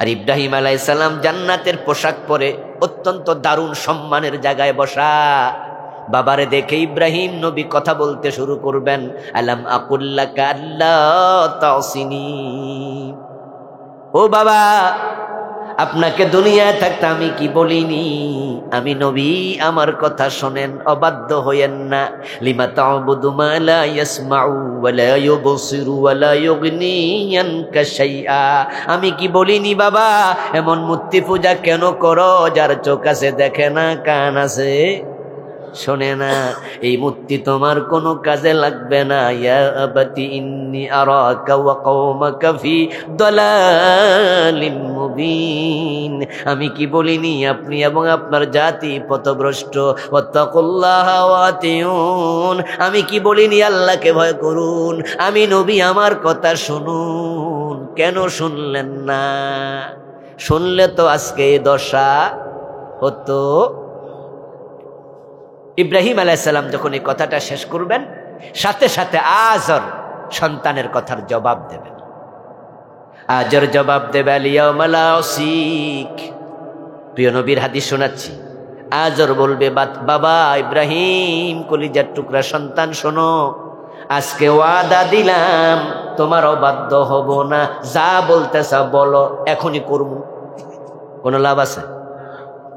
আর ইব্রাহিম আলাইহিস সালাম জান্নাতের পোশাক পরে অত্যন্ত দারুণ সম্মানের জায়গায় বসা। বাবারে দেখে ইব্রাহিম নবী কথা বলতে শুরু করবেন, আলাম আকুল্লাকা আল্লা তাসিনি। ও বাবা, আপনাকে দুনিয়ায় থাকতে আমি কি বলিনি? আমি নবী, আমার কথা শোনেন, অবাধ্য হইয়েন না। লিমা তা'বুদু মা লা ইয়াসমাউ ওয়া লা ইউবসিরু ওয়া লা ইউগনি আনকা শাইআ। আমি কি বলিনি বাবা? এমন মূর্তি পূজা কেন করো যার চোখ আছে দেখে না, কান আছে শোনে না? এই মূর্তি তোমার কোনো কাজে লাগবে না। ইয়া আবাতি ইন্নী আরাকা ওয়া কওমাকা ফি দালালিন মুবিন। আমি কি বলিনি আপনি এবং আপনার জাতি পথভ্রষ্ট? ওয়াত্তাকুল্লাহা ওয়া আতিউন। আমি কি বলিনি আল্লাহকে ভয় করুন? আমি নবী, আমার কথা শুনুন। কেন শুনলেন না? শুনলে তো আজকে এই দশা হতো। ইব্রাহিম আলাইহিস সালাম যখন এই কথাটা শেষ করবেন, সাথে সাথে আজর সন্তানের কথার জবাব দেবেন। আজর জবাব দেবে আলিয়াউমা লা আসিক। প্রিয় নবীর হাদিস শোনাচ্ছি। আজর বলবে, বাবা ইব্রাহিম, কলিজার টুকরা সন্তান, শোনো, আজকে ওয়াদা দিলাম তোমার অবাধ্য হব না। যা বলতেছ বলো, এখনই করবো। কোনো লাভ আছে?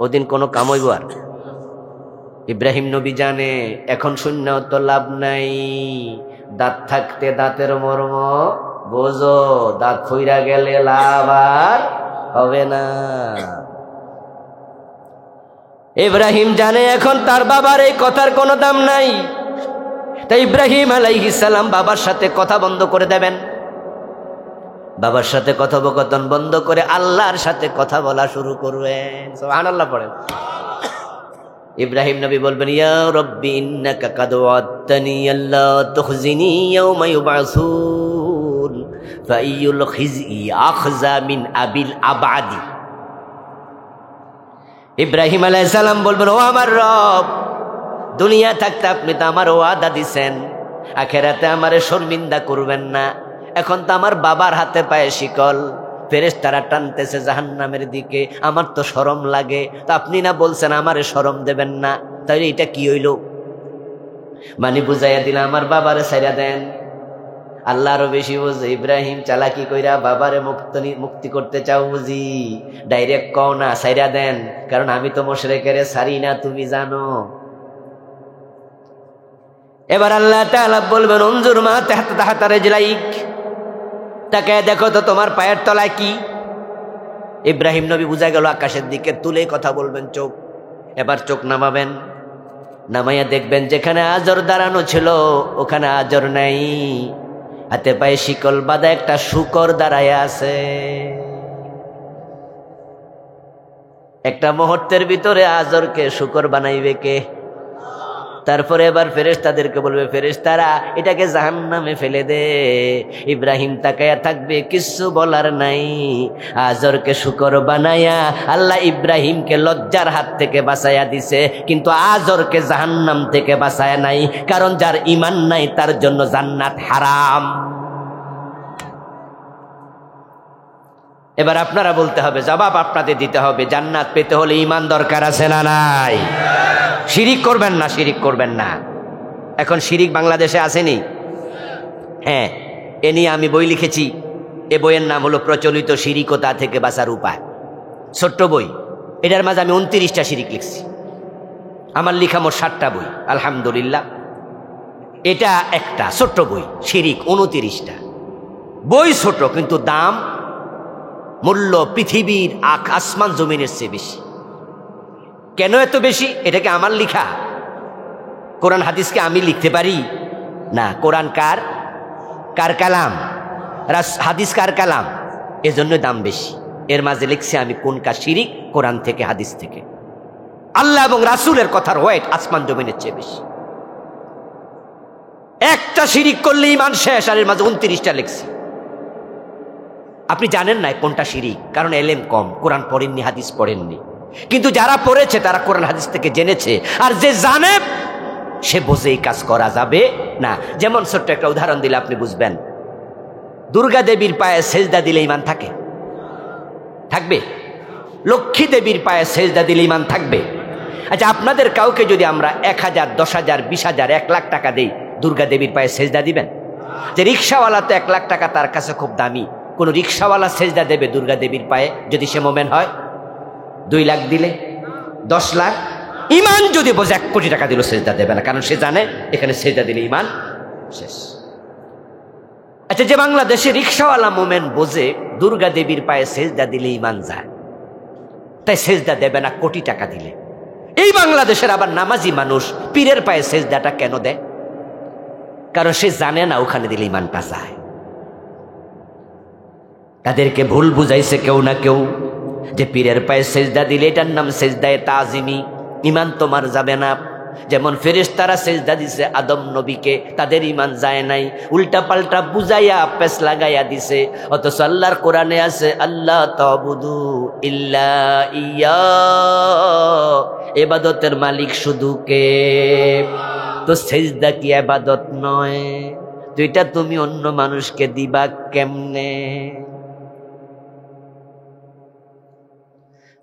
ওদিন কোনো কাম হইব? আর ইব্রাহিম নবী জানে এখন শূন্য তো লাভ নাই। দাঁত থাকতে দাঁতের মর্ম বোঝো, দাঁত ফইরা গেলে লাভ আর হবে না। ইব্রাহিম জানে এখন তার বাবার এই কথার কোনো দাম নাই। তাই ইব্রাহিম আলাইহিস সালাম বাবার সাথে কথা বন্ধ করে দেবেন। বাবার সাথে কথোপকথন বন্ধ করে আল্লাহর সাথে কথা বলা শুরু করবেন। সুবহানাল্লাহ পড়েন। ইব্রাহিম নবী বলবেন, ইয়া রব্বি ইন্নাকা কাদ ওয়া'আদতানি আল্লা তুখজিনি ইয়াওমা ইউবআসুন ফাইয়ুল খিজই আখযা মিন আবিল আবাদি। ইব্রাহিম আলাইহিস সালাম বলবেন, ও আমার রব, দুনিয়া থাকতে আপনি তো আমার ওয়াদা দিছেন আখিরাতে আমারে শর্মিন্দা করবেন না। এখন তো আমার বাবার হাতে পায়ে শিকল, ফেরেশতারা টানতেছে জাহান্নামের দিকে, আমার তো শরম লাগে। তো আপনি না বলছেন আমারে শরম দেবেন না, তাহলে এটা কি হইল? মানে বুঝাইয়া দিলে আমার বাবারে ছাইরা দেন। আল্লাহ আরো বেশি বুঝে, ইব্রাহিম চালাকি কইরা বাবারে মুক্তি করতে চাও বুঝি? ডাইরেক্ট কও না, ছাইরা দেন, কারণ আমি তো মুশরিকেরে ছাড়ি না, তুমি জানো। এবার আল্লাহ তাআলা বলবেন, উনজুর মা তাহতা রিজলাইক, তাকে দেখো তো তোমার পায়ের তলায় কি। ইব্রাহিম নবী বুঝা গেল আকাশের দিকে, তুলে কথা বলবেন চোখ। এবার চোখ নামাবেন, নামাইয়া দেখবেন যেখানে আজর দাঁড়ানো ছিল ওখানে আজর নাই। হাতে পায়ে শিকল বাঁধা একটা শূকর দাঁড়ায় আছে। একটা মুহূর্তের ভিতরে আজরকে শূকর বানাইবে কে? তারপরে এবার ফেরেশতাদেরকে বলবে, ফেরেশতারা এটাকে জাহান্নামে ফেলে দে। ইব্রাহিম তাকায়া থাকবে, কিচ্ছু বলার নাই। আজরকে শূকর বানায়া আল্লাহ ইব্রাহিমকে লজ্জার হাত থেকে বাঁচাইয়া দিছে, কিন্তু আজরকে জাহান্নাম থেকে বাঁচায় নাই। কারণ যার ঈমান নাই তার জন্য জান্নাত হারাম। এবার আপনারা বলতে হবে, জবাব আপনাদের দিতে হবে, জান্নাত পেতে হলে ঈমান দরকার আছে না নাই? শিরিক করবেন না, শিরিক করবেন না। এখন শিরিক বাংলাদেশে আসেনি? হ্যাঁ, এ নিয়ে আমি বই লিখেছি। এ বইয়ের নাম হলো প্রচলিত শিরিকতা থেকে বাঁচার উপায়। ছোট্ট বই, এটার মাঝে আমি 29টা শিরিক লিখছি। আমার লিখা মোট 7টা বই, আলহামদুলিল্লাহ। এটা একটা ছোট্ট বই, শিরিক 29টা। বই ছোট, কিন্তু দাম, মূল্য পৃথিবীর আসমান জমিনের চেয়ে বেশি। কেন এত বেশি? এটাকে আমার লিখা? কোরআন হাদিসকে আমি লিখতে পারি না। কোরআন কার? কার কালাম? হাদিস কার কালাম? এজন্য দাম বেশি। এর মাঝে লিখছি আমি কোনটা শিরিক, কোরআন থেকে হাদিস থেকে। আল্লাহ এবং রাসূলের কথার ওয়েট আসমান জমিনের চেয়ে বেশি। একটা শিরিক করলে ঈমান শেষ, আর এর মাঝে 29টা লিখছি। আপনি জানেন না কোনটা শিরিক, কারণ এলেম কম, কোরআন পড়েননি, হাদিস পড়েননি। কিন্তু যারা পড়েছে তারা কোরআন হাদিস থেকে জেনেছে, আর যে জানে সে বোঝে এই কাজ করা যাবে না। যেমন ছোট্ট একটা উদাহরণ দিলে আপনি বুঝবেন। দুর্গা দেবীর পায়ে সেজদা দিলে ঈমান থাকে? থাকবে? লক্ষ্মী দেবীর পায়ে সেজদা দিলে ঈমান থাকবে? আচ্ছা, আপনাদের কাউকে যদি আমরা 1000, 10,000, 20,000, 1 লাখ টাকা দেই, দুর্গা দেবীর পায়ে সেজদা দিবেন? যে রিক্সাওয়ালা তো 1 লাখ টাকা তার কাছে খুব দামি, কোন রিক্সাওয়ালা সেজদা দেবে দুর্গা দেবীর পায়ে যদি সে মোমেন হয়? 2 লাখ দিলে, 10 লাখ, ঈমান যদি বোঝে 1 কোটি টাকা দিল সেজদা দেবে না, কারণ সে জানে এখানে সেজদা দিলে ঈমান শেষ। আচ্ছা, যে বাংলাদেশে রিক্সাওয়ালা মোমেন বোঝে দুর্গা দেবীর পায়ে সেজদা দিলে ঈমান যায়, তাই সেজদা দেবে না কোটি টাকা দিলে। এই বাংলাদেশের আবার নামাজি মানুষ পীরের পায়ে সেজদাটা কেন দেয়? কারণ সে জানে না ওখানে দিলে ঈমানটা যায়। তাদেরকে ভুল বুঝাইছে কেউ না কেউ যে পীরের পায়ে সেজদা দিলে এটার নাম সেজদায়ে তাজিমি, ঈমান তোমার যাবে না। যেমন ফেরেশতারা সেজদা দিছে আদম নবীকে, তাদের ঈমান যায় নাই, উল্টা পাল্টা বুঝাইয়া পেছ লাগাইয়া দিছে। অথচ আল্লাহর কোরআনে আছে আল্লাহ তাবুদু ইল্লা ইয়া, ইবাদতের মালিক শুধু কে। তো সেজদা কি ইবাদত নয়? তো এটা তুমি অন্য মানুষকে দিবা কেমনে?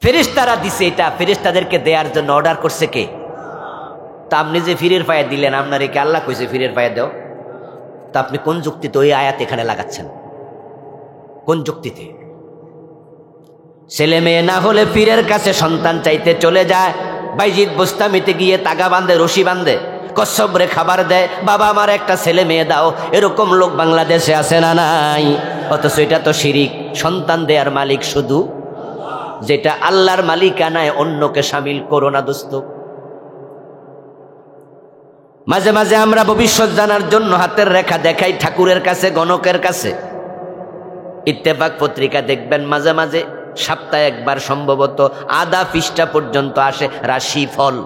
ফেরেশতারা দিছে, এটা ফেরেশতাদেরকে দেওয়ার জন্য অর্ডার করছে কে? তা আপনি যে ফিরের পায়ে দিলেন, আপনার একে আল্লাহ কইছে ফিরের পায়ে দাও, তা আপনি কোন যুক্তিতে ওই আয়াত এখানে লাগাচ্ছেন? কোন যুক্তিতে? ছেলে মেয়ে না হলে পীরের কাছে সন্তান চাইতে চলে যায়, বাইজিদ বোস্তামিতে গিয়ে তাগা বাঁধে, রশি বাঁধে, কচ্ছপরে খাবার দেয়, বাবা আমার একটা ছেলে মেয়ে দাও। এরকম লোক বাংলাদেশে আছে না নাই? অথচ এটা তো শিরিক। সন্তান দেয়ার মালিক শুধু, যেটা আল্লাহর মালিকানায় অন্যকে শামিল করো না দোস্ত। মাঝে মাঝে আমরা ভবিষ্যৎ জানার জন্য হাতের রেখা দেখাই ঠাকুরের কাছে, গণকের কাছে। ইত্তেফাক পত্রিকা দেখবেন মাঝে মাঝে সপ্তাহে একবার সম্ভবত আধা পৃষ্ঠা পর্যন্ত আসে রাশিফল।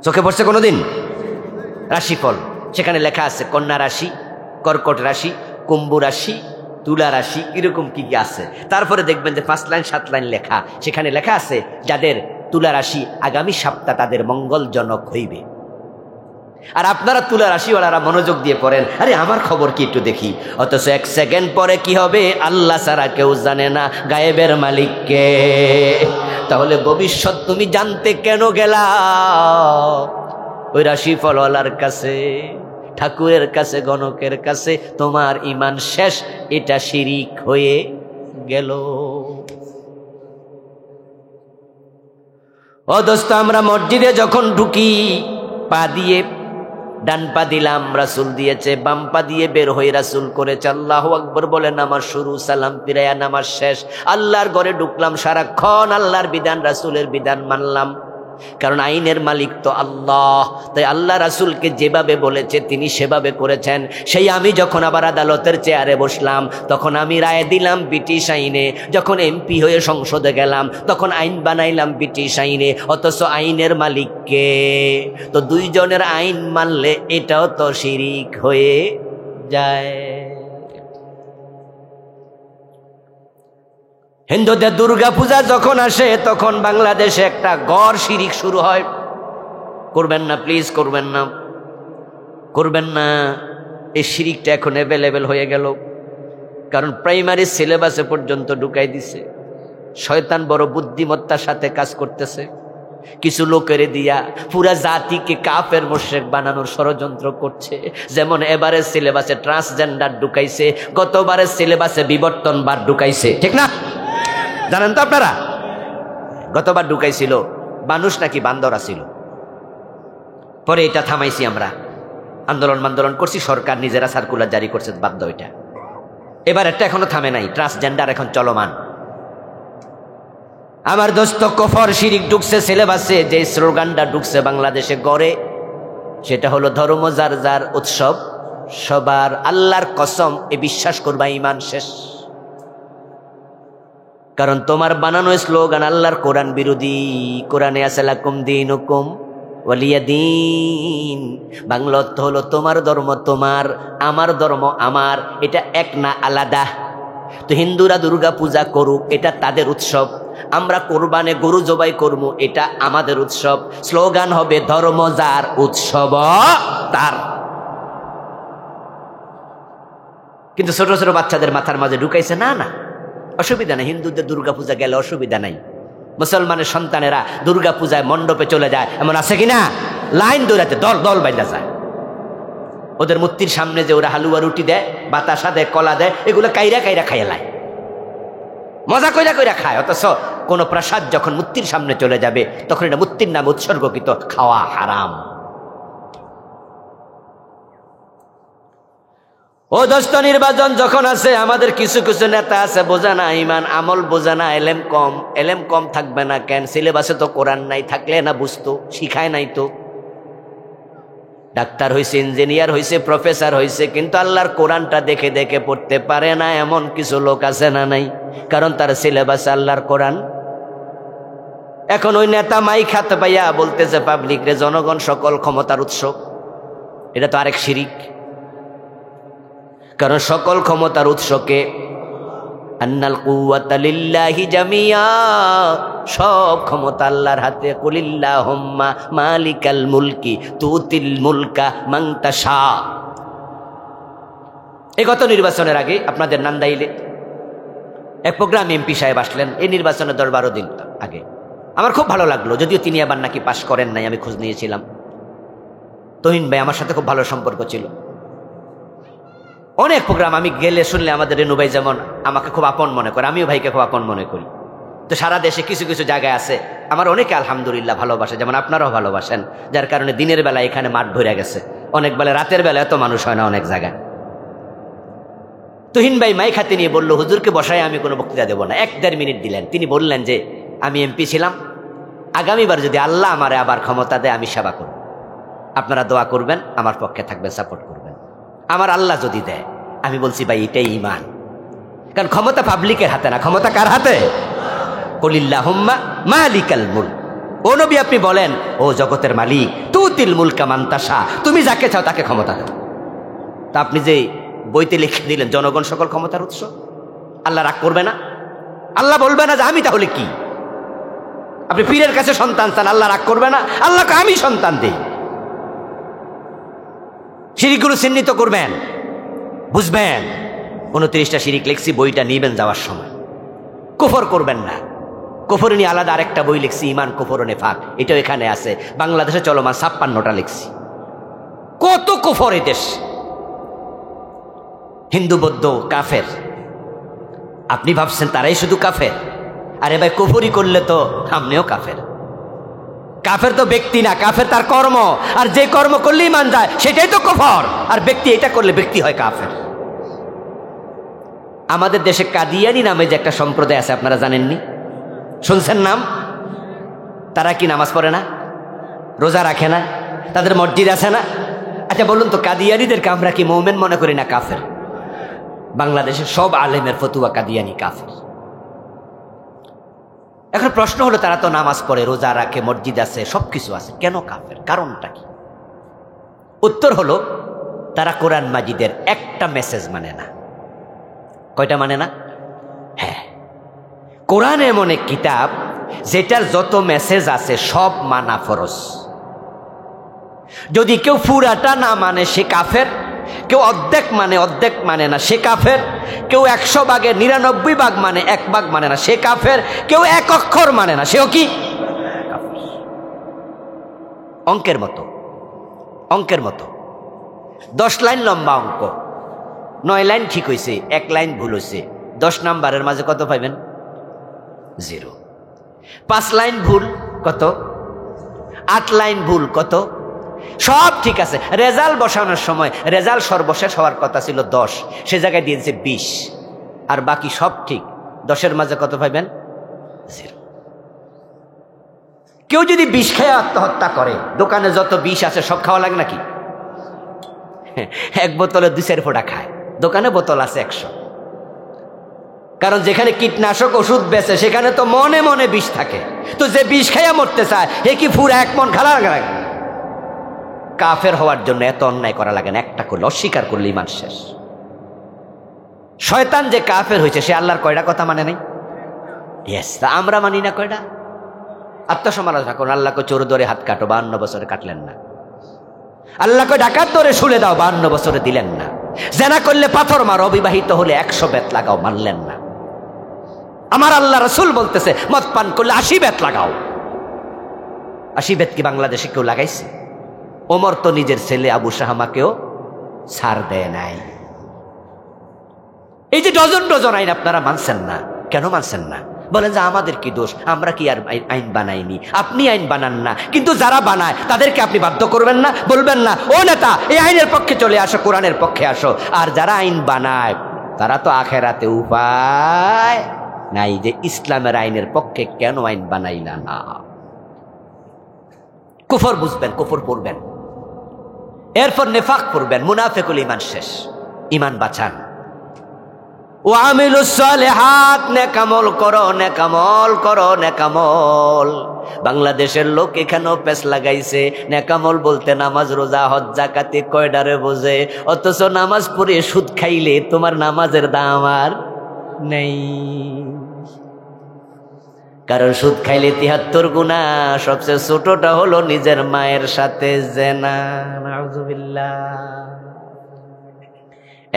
চোখে পড়ছে কোনোদিন রাশিফল? সেখানে লেখা আছে কন্যা রাশি, কর্কট রাশি, কুম্ভ রাশি, তুলা রাশি, এরকম কি কি আছে। তারপরে দেখবেন যে 5 লাইন 7 লাইন লেখা, সেখানে লেখা আছে যাদের তুলা রাশি আগামী সপ্তাহ তাদের মঙ্গলজনক হইবে। আর আপনারা তুলা রাশিওয়ালারা মনোযোগ দিয়ে পড়েন, আরে আমার খবর কি একটু দেখি। অথচ 1 সেকেন্ড পরে কি হবে আল্লাহ ছাড়া কেউ জানে না, গায়েবের মালিক কে। তাহলে ভবিষ্যৎ তুমি জানতে কেন গেলা ওই রাশিফলওয়ালার কাছে, ঠাকুরের কাছে, গণকের কাছে? তোমার ঈমান শেষ, এটা শিরিক হয়ে গেল। ও দোস্ত, আমরা মসজিদে যখন ঢুকি পা দিয়ে, ডান পা দিলাম রাসূল দিয়েছে, বাম পা দিয়ে বের হয়ে রাসূল করেছে আল্লাহু আকবার বলে নামাজ শুরু, সালাম ফিরাইয়া নামাজ শেষ। আল্লাহর ঘরে ঢুকলাম, সারাক্ষণ আল্লাহর বিধান রাসূলের বিধান মানলাম, কারণ আইনের মালিক তো আল্লাহ। তাই আল্লাহ রাসূলকে যেভাবে বলেছে তিনি সেভাবে করেছেন। সেই আমি যখন আবার আদালতের চেয়ারে বসলাম, তখন আমি রায় দিলাম ব্রিটিশ আইনে। যখন এমপি হয়ে সংসদে গেলাম, তখন আইন বানাইলাম ব্রিটিশ আইনে। অথচ আইনের মালিক কে? তো 2 জনের আইন মানলে এটাও তো শিরিক হয়ে যায়। হিন্দুদের দুর্গা পূজা যখন আসে, তখন বাংলাদেশে একটা গড় শিরিক শুরু হয়। করবেন না প্লিজ, করবেন না, করবেন না। এই শিরিকটা এখন অ্যাভেলেবেল হয়ে গেল, কারণ প্রাইমারি সিলেবাসে পর্যন্ত ঢুকাই দিছে। শয়তান বড় বুদ্ধিমত্তার সাথে কাজ করতেছে। কিছু লোকের দিয়া পুরা জাতিকে কাফের মুশরিক বানানোর ষড়যন্ত্র করছে। যেমন এবারের সিলেবাসে ট্রান্সজেন্ডার ঢুকাইছে, গতবারের সিলেবাসে বিবর্তনবাদ ঢুকাইছে, ঠিক না? জানেন তো আপনারা? গতবার ঢুকাইছিল মানুষ নাকি বান্দরা ছিল। পরে এটা থামাইছি আমরা, আন্দোলন করছি, সরকার নিজেরা সার্কুলার জারি করছে বাধ্য। এটা এবার এটা এখনো থামে নাই, ট্রান্সজেন্ডার এখন চলমান। আমার দোস্ত, কুফর শিরিক ঢুকছে সিলেবাসে। যে স্লোগানটা ঢুকছে বাংলাদেশে গড়ে, সেটা হলো ধর্ম যার যার, উৎসব সবার আল্লাহর কসম এ বিশ্বাস করবা ঈমান শেষ। কারণ তোমার বানানো স্লোগান আল্লাহর কোরআন বিরোধী। কোরআনে আছে লাকুম দীনুকুম ওয়ালিয়া দীন। বাংলা অর্থ হলো তোমার ধর্ম তোমার, আমার ধর্ম আমার। এটা এক না, আলাদা। তো হিন্দুরা দুর্গা পূজা করুক, এটা তাদের উৎসব। আমরা কোরবানে গরু জবাই করব, এটা আমাদের উৎসব। স্লোগান হবে ধর্ম যার, উৎসব তার। কিন্তু ছোট ছোট বাচ্চাদের মাথার মাঝে ঢুকাইছে না না অসুবিধা নাই, হিন্দুদের দুর্গা পূজা গেলে অসুবিধা নাই। মুসলমানের সন্তানেরা দুর্গা পূজায় মণ্ডপে চলে যায়, এমন আছে কিনা? লাইন দৌড়াতে দল দল বাইন্দা যায়। ওদের মূর্তির সামনে যে ওরা হালুয়া রুটি দেয়, বাতাসা দেয়, কলা দেয়, এগুলো কাইরা কাইরা খাইয়া লাই, মজা কইরা কইরা খায়। অথচ কোন প্রসাদ যখন মূর্তির সামনে চলে যাবে তখন এটা মূর্তির নামে উৎসর্গকৃত, খাওয়া হারাম। ও দোস্ত, নির্বাচন যখন আছে, আমাদের কিছু কিছু নেতা আছে বোঝা না ইমান আমল, বোঝা না এলেম কম। এলেম কম থাকবে না কেন? সিলেবাসে তো কোরআন নাই, থাকলে না বুঝতো, শিখায় নাই তো। ডাক্তার হয়েছে, ইঞ্জিনিয়ার হয়েছে, প্রফেসর হয়েছে, কিন্তু আল্লাহর কোরআনটা দেখে দেখে পড়তে পারে না, এমন কিছু লোক আছে না নাই? কারণ তার সিলেবাসে আল্লাহর কোরআন। এখন ওই নেতা মাইক হাতে পাইয়া বলতেছে পাবলিক রে, জনগণ সকল ক্ষমতার উৎস। এটা তো আরেক শিরিক। কারণ সকল ক্ষমতার উৎসকে আন্নাল কুওয়াতা লিল্লাহি জামিয়া, সব ক্ষমতা আল্লাহর হাতে। কুলিল্লাহুম্মা মালিকাল মুলকি তুতিল মুলকা মান তাশা। এই গত নির্বাচনের আগে আপনাদের নান্দাইলে এক প্রোগ্রাম এমপি সাহেব আসলেন, এই নির্বাচনের 10-12 দিন আগে। আমার খুব ভালো লাগলো, যদিও তিনি আবার নাকি পাশ করেন নাই, আমি খোঁজ নিয়েছিলাম। তহিন ভাই আমার সাথে খুব ভালো সম্পর্ক ছিল। অনেক প্রোগ্রাম আমি গেলে শুনলে আমাদের রেনু ভাই যেমন আমাকে খুব আপন মনে করে, আমিও ভাইকে খুব আপন মনে করি। তো সারা দেশে কিছু কিছু জায়গায় আছে আমার অনেকে আলহামদুলিল্লাহ ভালোবাসে, যেমন আপনারাও ভালোবাসেন, যার কারণে দিনের বেলা এখানে মাঠ ভরে গেছে। অনেক বেলা রাতের বেলা এত মানুষ হয় না অনেক জায়গায়। তুহিন ভাই মাইক হাতে নিয়ে বলল, হুজুরকে বসায় আমি কোনো বক্তৃতা দেবো না। 1-1.5 মিনিট দিলেন। তিনি বললেন যে আমি এমপি ছিলাম, আগামীবার যদি আল্লাহ আমারে আবার ক্ষমতা দেয় আমি সেবা করব, আপনারা দোয়া করবেন, আমার পক্ষে থাকবেন, সাপোর্ট করবেন। আমার আল্লাহ যদি দেয়। আমি বলছি ভাই এটাই ঈমান। কারণ ক্ষমতা পাবলিকের হাতে না, ক্ষমতা কার হাতে? কুলিল্লাহুম্মা মালিকাল মুলক। ও নবী আপনি বলেন, ও জগতের মালিক, তুতিল মুলকা মান তাশা, তুমি যাকে চাও তাকে ক্ষমতা দাও। তা আপনি যে বইতে লিখে দিলেন জনগণ সকল ক্ষমতার উৎস, আল্লাহ রাগ করবে না? আল্লাহ বলবে না যে আমি তাহলে কি? আপনি পীরের কাছে সন্তান চান, আল্লাহ রাগ করবে না? আল্লাহকে আমি সন্তান দেই। শিরিকগুলো চিহ্নিত করবেন, বুঝবেন। 29টা শিরিক লিখছি, বইটা নিবেন যাওয়ার সময়। কুফর করবেন না। কুফর নিয়ে আলাদা আরেকটা বই লিখছি, ইমান কুফর ও নেফাক, এটাও এখানে আছে। বাংলাদেশে চলমান 56টা লিখছি। কত কুফর এই দেশ! হিন্দু বৌদ্ধ কাফের। আপনি ভাবছেন তারাই শুধু কাফের? আরে ভাই, কুফরি করলে তো আপনিও কাফের। কাফের তো ব্যক্তি না, কাফের তার কর্ম। আর যে কর্ম করলে ইমান যায় সেটাই তো কুফর। আর ব্যক্তি এটা করলে ব্যক্তি হয় কাফের। আমাদের দেশে কাদিয়ানি নামে যে একটা সম্প্রদায় আছে, আপনারা জানেননি? শুনছেন নাম? তারা কি নামাজ পড়ে না, রোজা রাখে না, তাদের মসজিদ আছে না? আচ্ছা বলুন তো, কাদিয়ানিদেরকে আমরা কি মুমিন মনে করি না কাফের? বাংলাদেশের সব আলেমের ফতুয়া কাদিয়ানি কাফের। এখন প্রশ্ন হলো, তারা তো নামাজ পড়ে, রোজা রাখে, মসজিদ আছে, সবকিছু আছে, কেন কাফের? কারণটা কি? উত্তর হলো, তারা কোরআন মাজিদের একটা মেসেজ মানে না। কয়টা মানে না? হ্যাঁ, কোরআন এমন এক কিতাব যেটার যত মেসেজ আছে সব মানা ফরজ। যদি কেউ পুরাটা না মানে সে কাফের, কেউ অর্ধেক মানে না সে কাফের, কেউ 100 ভাগের 99 ভাগ মানে 1 ভাগ মানে না সে কাফের, কেউ 1 অক্ষর মানে না সেও কি? অঙ্কের মতো 10 লাইন লম্বা অঙ্ক, 9 লাইন ঠিক হয়েছে, 1 লাইন ভুল হয়েছে, 10 নাম্বারের মাঝে কত পাইবেন? 0। 5 লাইন ভুল কত? 8 লাইন ভুল কত? সব ঠিক আছে। রেজাল্ট বসানোর সময় রেজাল্ট সর্বশেষ হওয়ার কথা ছিল 10, সে জায়গায় দিয়েছে 20, আর বাকি সব ঠিক। 10-এর মাঝে কত পাইবেন? 0। কেউ যদি বিষ খেয়ে আত্মহত্যা করে, দোকানে যত বিষ আছে সব খাওয়া লাগে নাকি? এক বোতলে 2-4 ফোঁটা খায়, দোকানে বোতল আছে 100। কারণ যেখানে কীটনাশক ওষুধ বেচে সেখানে তো মনে মনে বিষ থাকে, তো যে বিষ খাইয়া মরতে চায় এ কি পুরো 1 মন খালা লাগে? কাফের হওয়ার জন্য এত অন্যায় করা লাগে না, একটা করলে, অস্বীকার করলে ঈমান শেষ। শয়তান যে কাফের হয়েছে সে আল্লাহর কয়টা কথা মানে নাই? ইয়েস, তা আমরা মানি না কয়টা? আত্মসমালোচনা করুন। আল্লাহকে চোর ধরে হাত কাটো, 52 বছরে কাটলেন না। আল্লাহকে ডাকাত ধরে শুলে দাও, 52 বছরে দিলেন না। জেনা করলে পাথর মারো, অবিবাহিত হলে 100 বেত লাগাও, মানলেন না। আমার আল্লাহ রাসূল বলতেছে মদ পান করলে 80 বেত লাগাও। 80 বেত কি বাংলাদেশে কেউ লাগাইছে? ওমর তো নিজের ছেলে আবু শাহামাকেও ছাড় দেয় নাই। এই যে ডজন ডজন আইন আপনারা মানছেন না, কেন মানছেন না? বলেন যে আমাদের কি দোষ, আমরা কি আর আইন বানাইনি? আপনি আইন বানান না, কিন্তু যারা বানায় তাদেরকে আপনি বাধ্য করবেন না, বলবেন না ও নেতা এই আইনের পক্ষে চলে আসো, কোরআনের পক্ষে আসো। আর যারা আইন বানায় তারা তো আখেরাতে উপায় নাই যে ইসলামের আইনের পক্ষে কেন আইন বানাইলা না। কুফর বুঝবেন, কুফর পড়বেন, এরপর নেফাক পড়বেন, মুনাফিকুল ঈমান শেষ। ঈমান বাঁচান। ওয়ামিলুস সালিহাত, নেকামল করো, নেকামল করো, নেকামল। বাংলাদেশের লোক এখানেও পেছ লাগাইছে, নেকামল বলতে নামাজ, রোজা, হজ, যাকাতে কয়ডারে বোঝে, অথচ নামাজ পড়ে সুদ খাইলে তোমার নামাজের দাম আর নেই। কারণ সুদ খাইলে 73 গুনাহ, সবচেয়ে ছোটটা হলো নিজের মায়ের সাথে জেনা। নাউযুবিল্লাহ।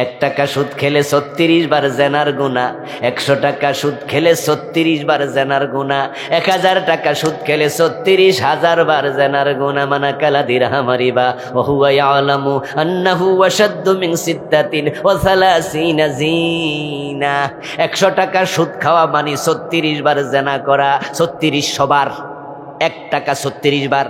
1 টাকা সুদ খেলে 36 বার জেনার গুনাহ, 100 টাকা সুদ খেলে 36 বার জেনার গুনাহ, 1000 টাকা সুদ খেলে 36,000 বার জেনার গুনাহ। মানা কালা দিরহাম রিবা ওয়া হুয়া ইয়ালামু আন্নাহু আশাদ্দু মিন 36 জিনা। 100 টাকা সুদ খাওয়া মানে 36 বার জেনা করা, 3600 বার। 1 টাকা 36 বার,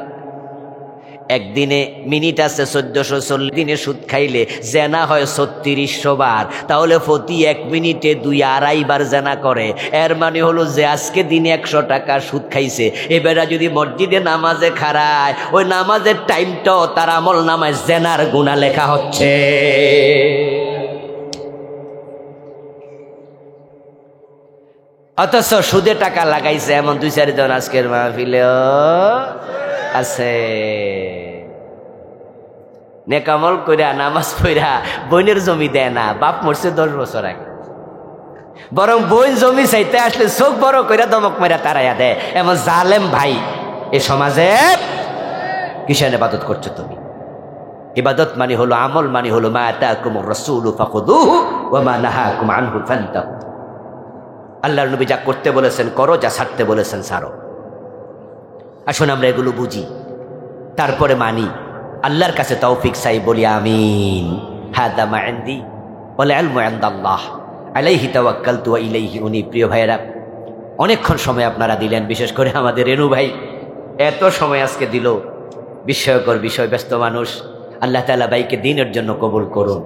একদিনে মিনিট আছে 1440, দিনে সুদ খাইলে জেনা হয় 3600 বার। তাহলে প্রতি 1 মিনিটে 2-2.5 বার জেনা করে। এর মানে হলো যে আজকে দিনে 100 টাকা সুদ খাইছে, এবারে যদি মসজিদে নামাজে খাড়ায়, ওই নামাজের টাইমটাও তার আমল নামায় জেনার গুনাহ লেখা হচ্ছে। অথচ সুদে টাকা লাগাইছে এমন 2-4 জন আজকের মাহফিলেও আছে। নেকামল কইরা নামাজ পড়া বোনের জমি দেয় না, বাপ মরছে 10 বছর আগে, বরং বোন জমি চাইতে আসলে চোখ বড় কইরা দমক মেরা তারাইয়া দেয়। এমন জালেম ভাই এ সমাজে কিসের ইবাদত করছো তুমি? ইবাদত মানে হলো, আমল মানে হলো মা আতাকুমুর রাসূলু ফাখুযুহু ওয়া মা নাহাকুম আনহু ফান্তাহু। আল্লাহর নবী যা করতে বলেছেন করো, যা ছাড়তে বলেছেন ছাড়ো। আসুন আমরা এগুলো বুঝি, তারপরে মানি, আল্লাহর কাছে তৌফিক চাই, বলি আমিন। হাদা মা ইনদি ওয়াল ইলমু ইনদাল্লাহ আলাইহি তাওয়াক্কালতু ওয়া ইলাইহি উনীব। প্রিয় ভাইয়েরা, অনেকক্ষণ সময় আপনারা দিলেন, বিশেষ করে আমাদের রেনু ভাই এত সময় আজকে দিল। বিস্ময়কর বিষয়, ব্যস্ত মানুষ। আল্লাহ তাআলা ভাইকে দ্বীনের জন্য কবুল করুন।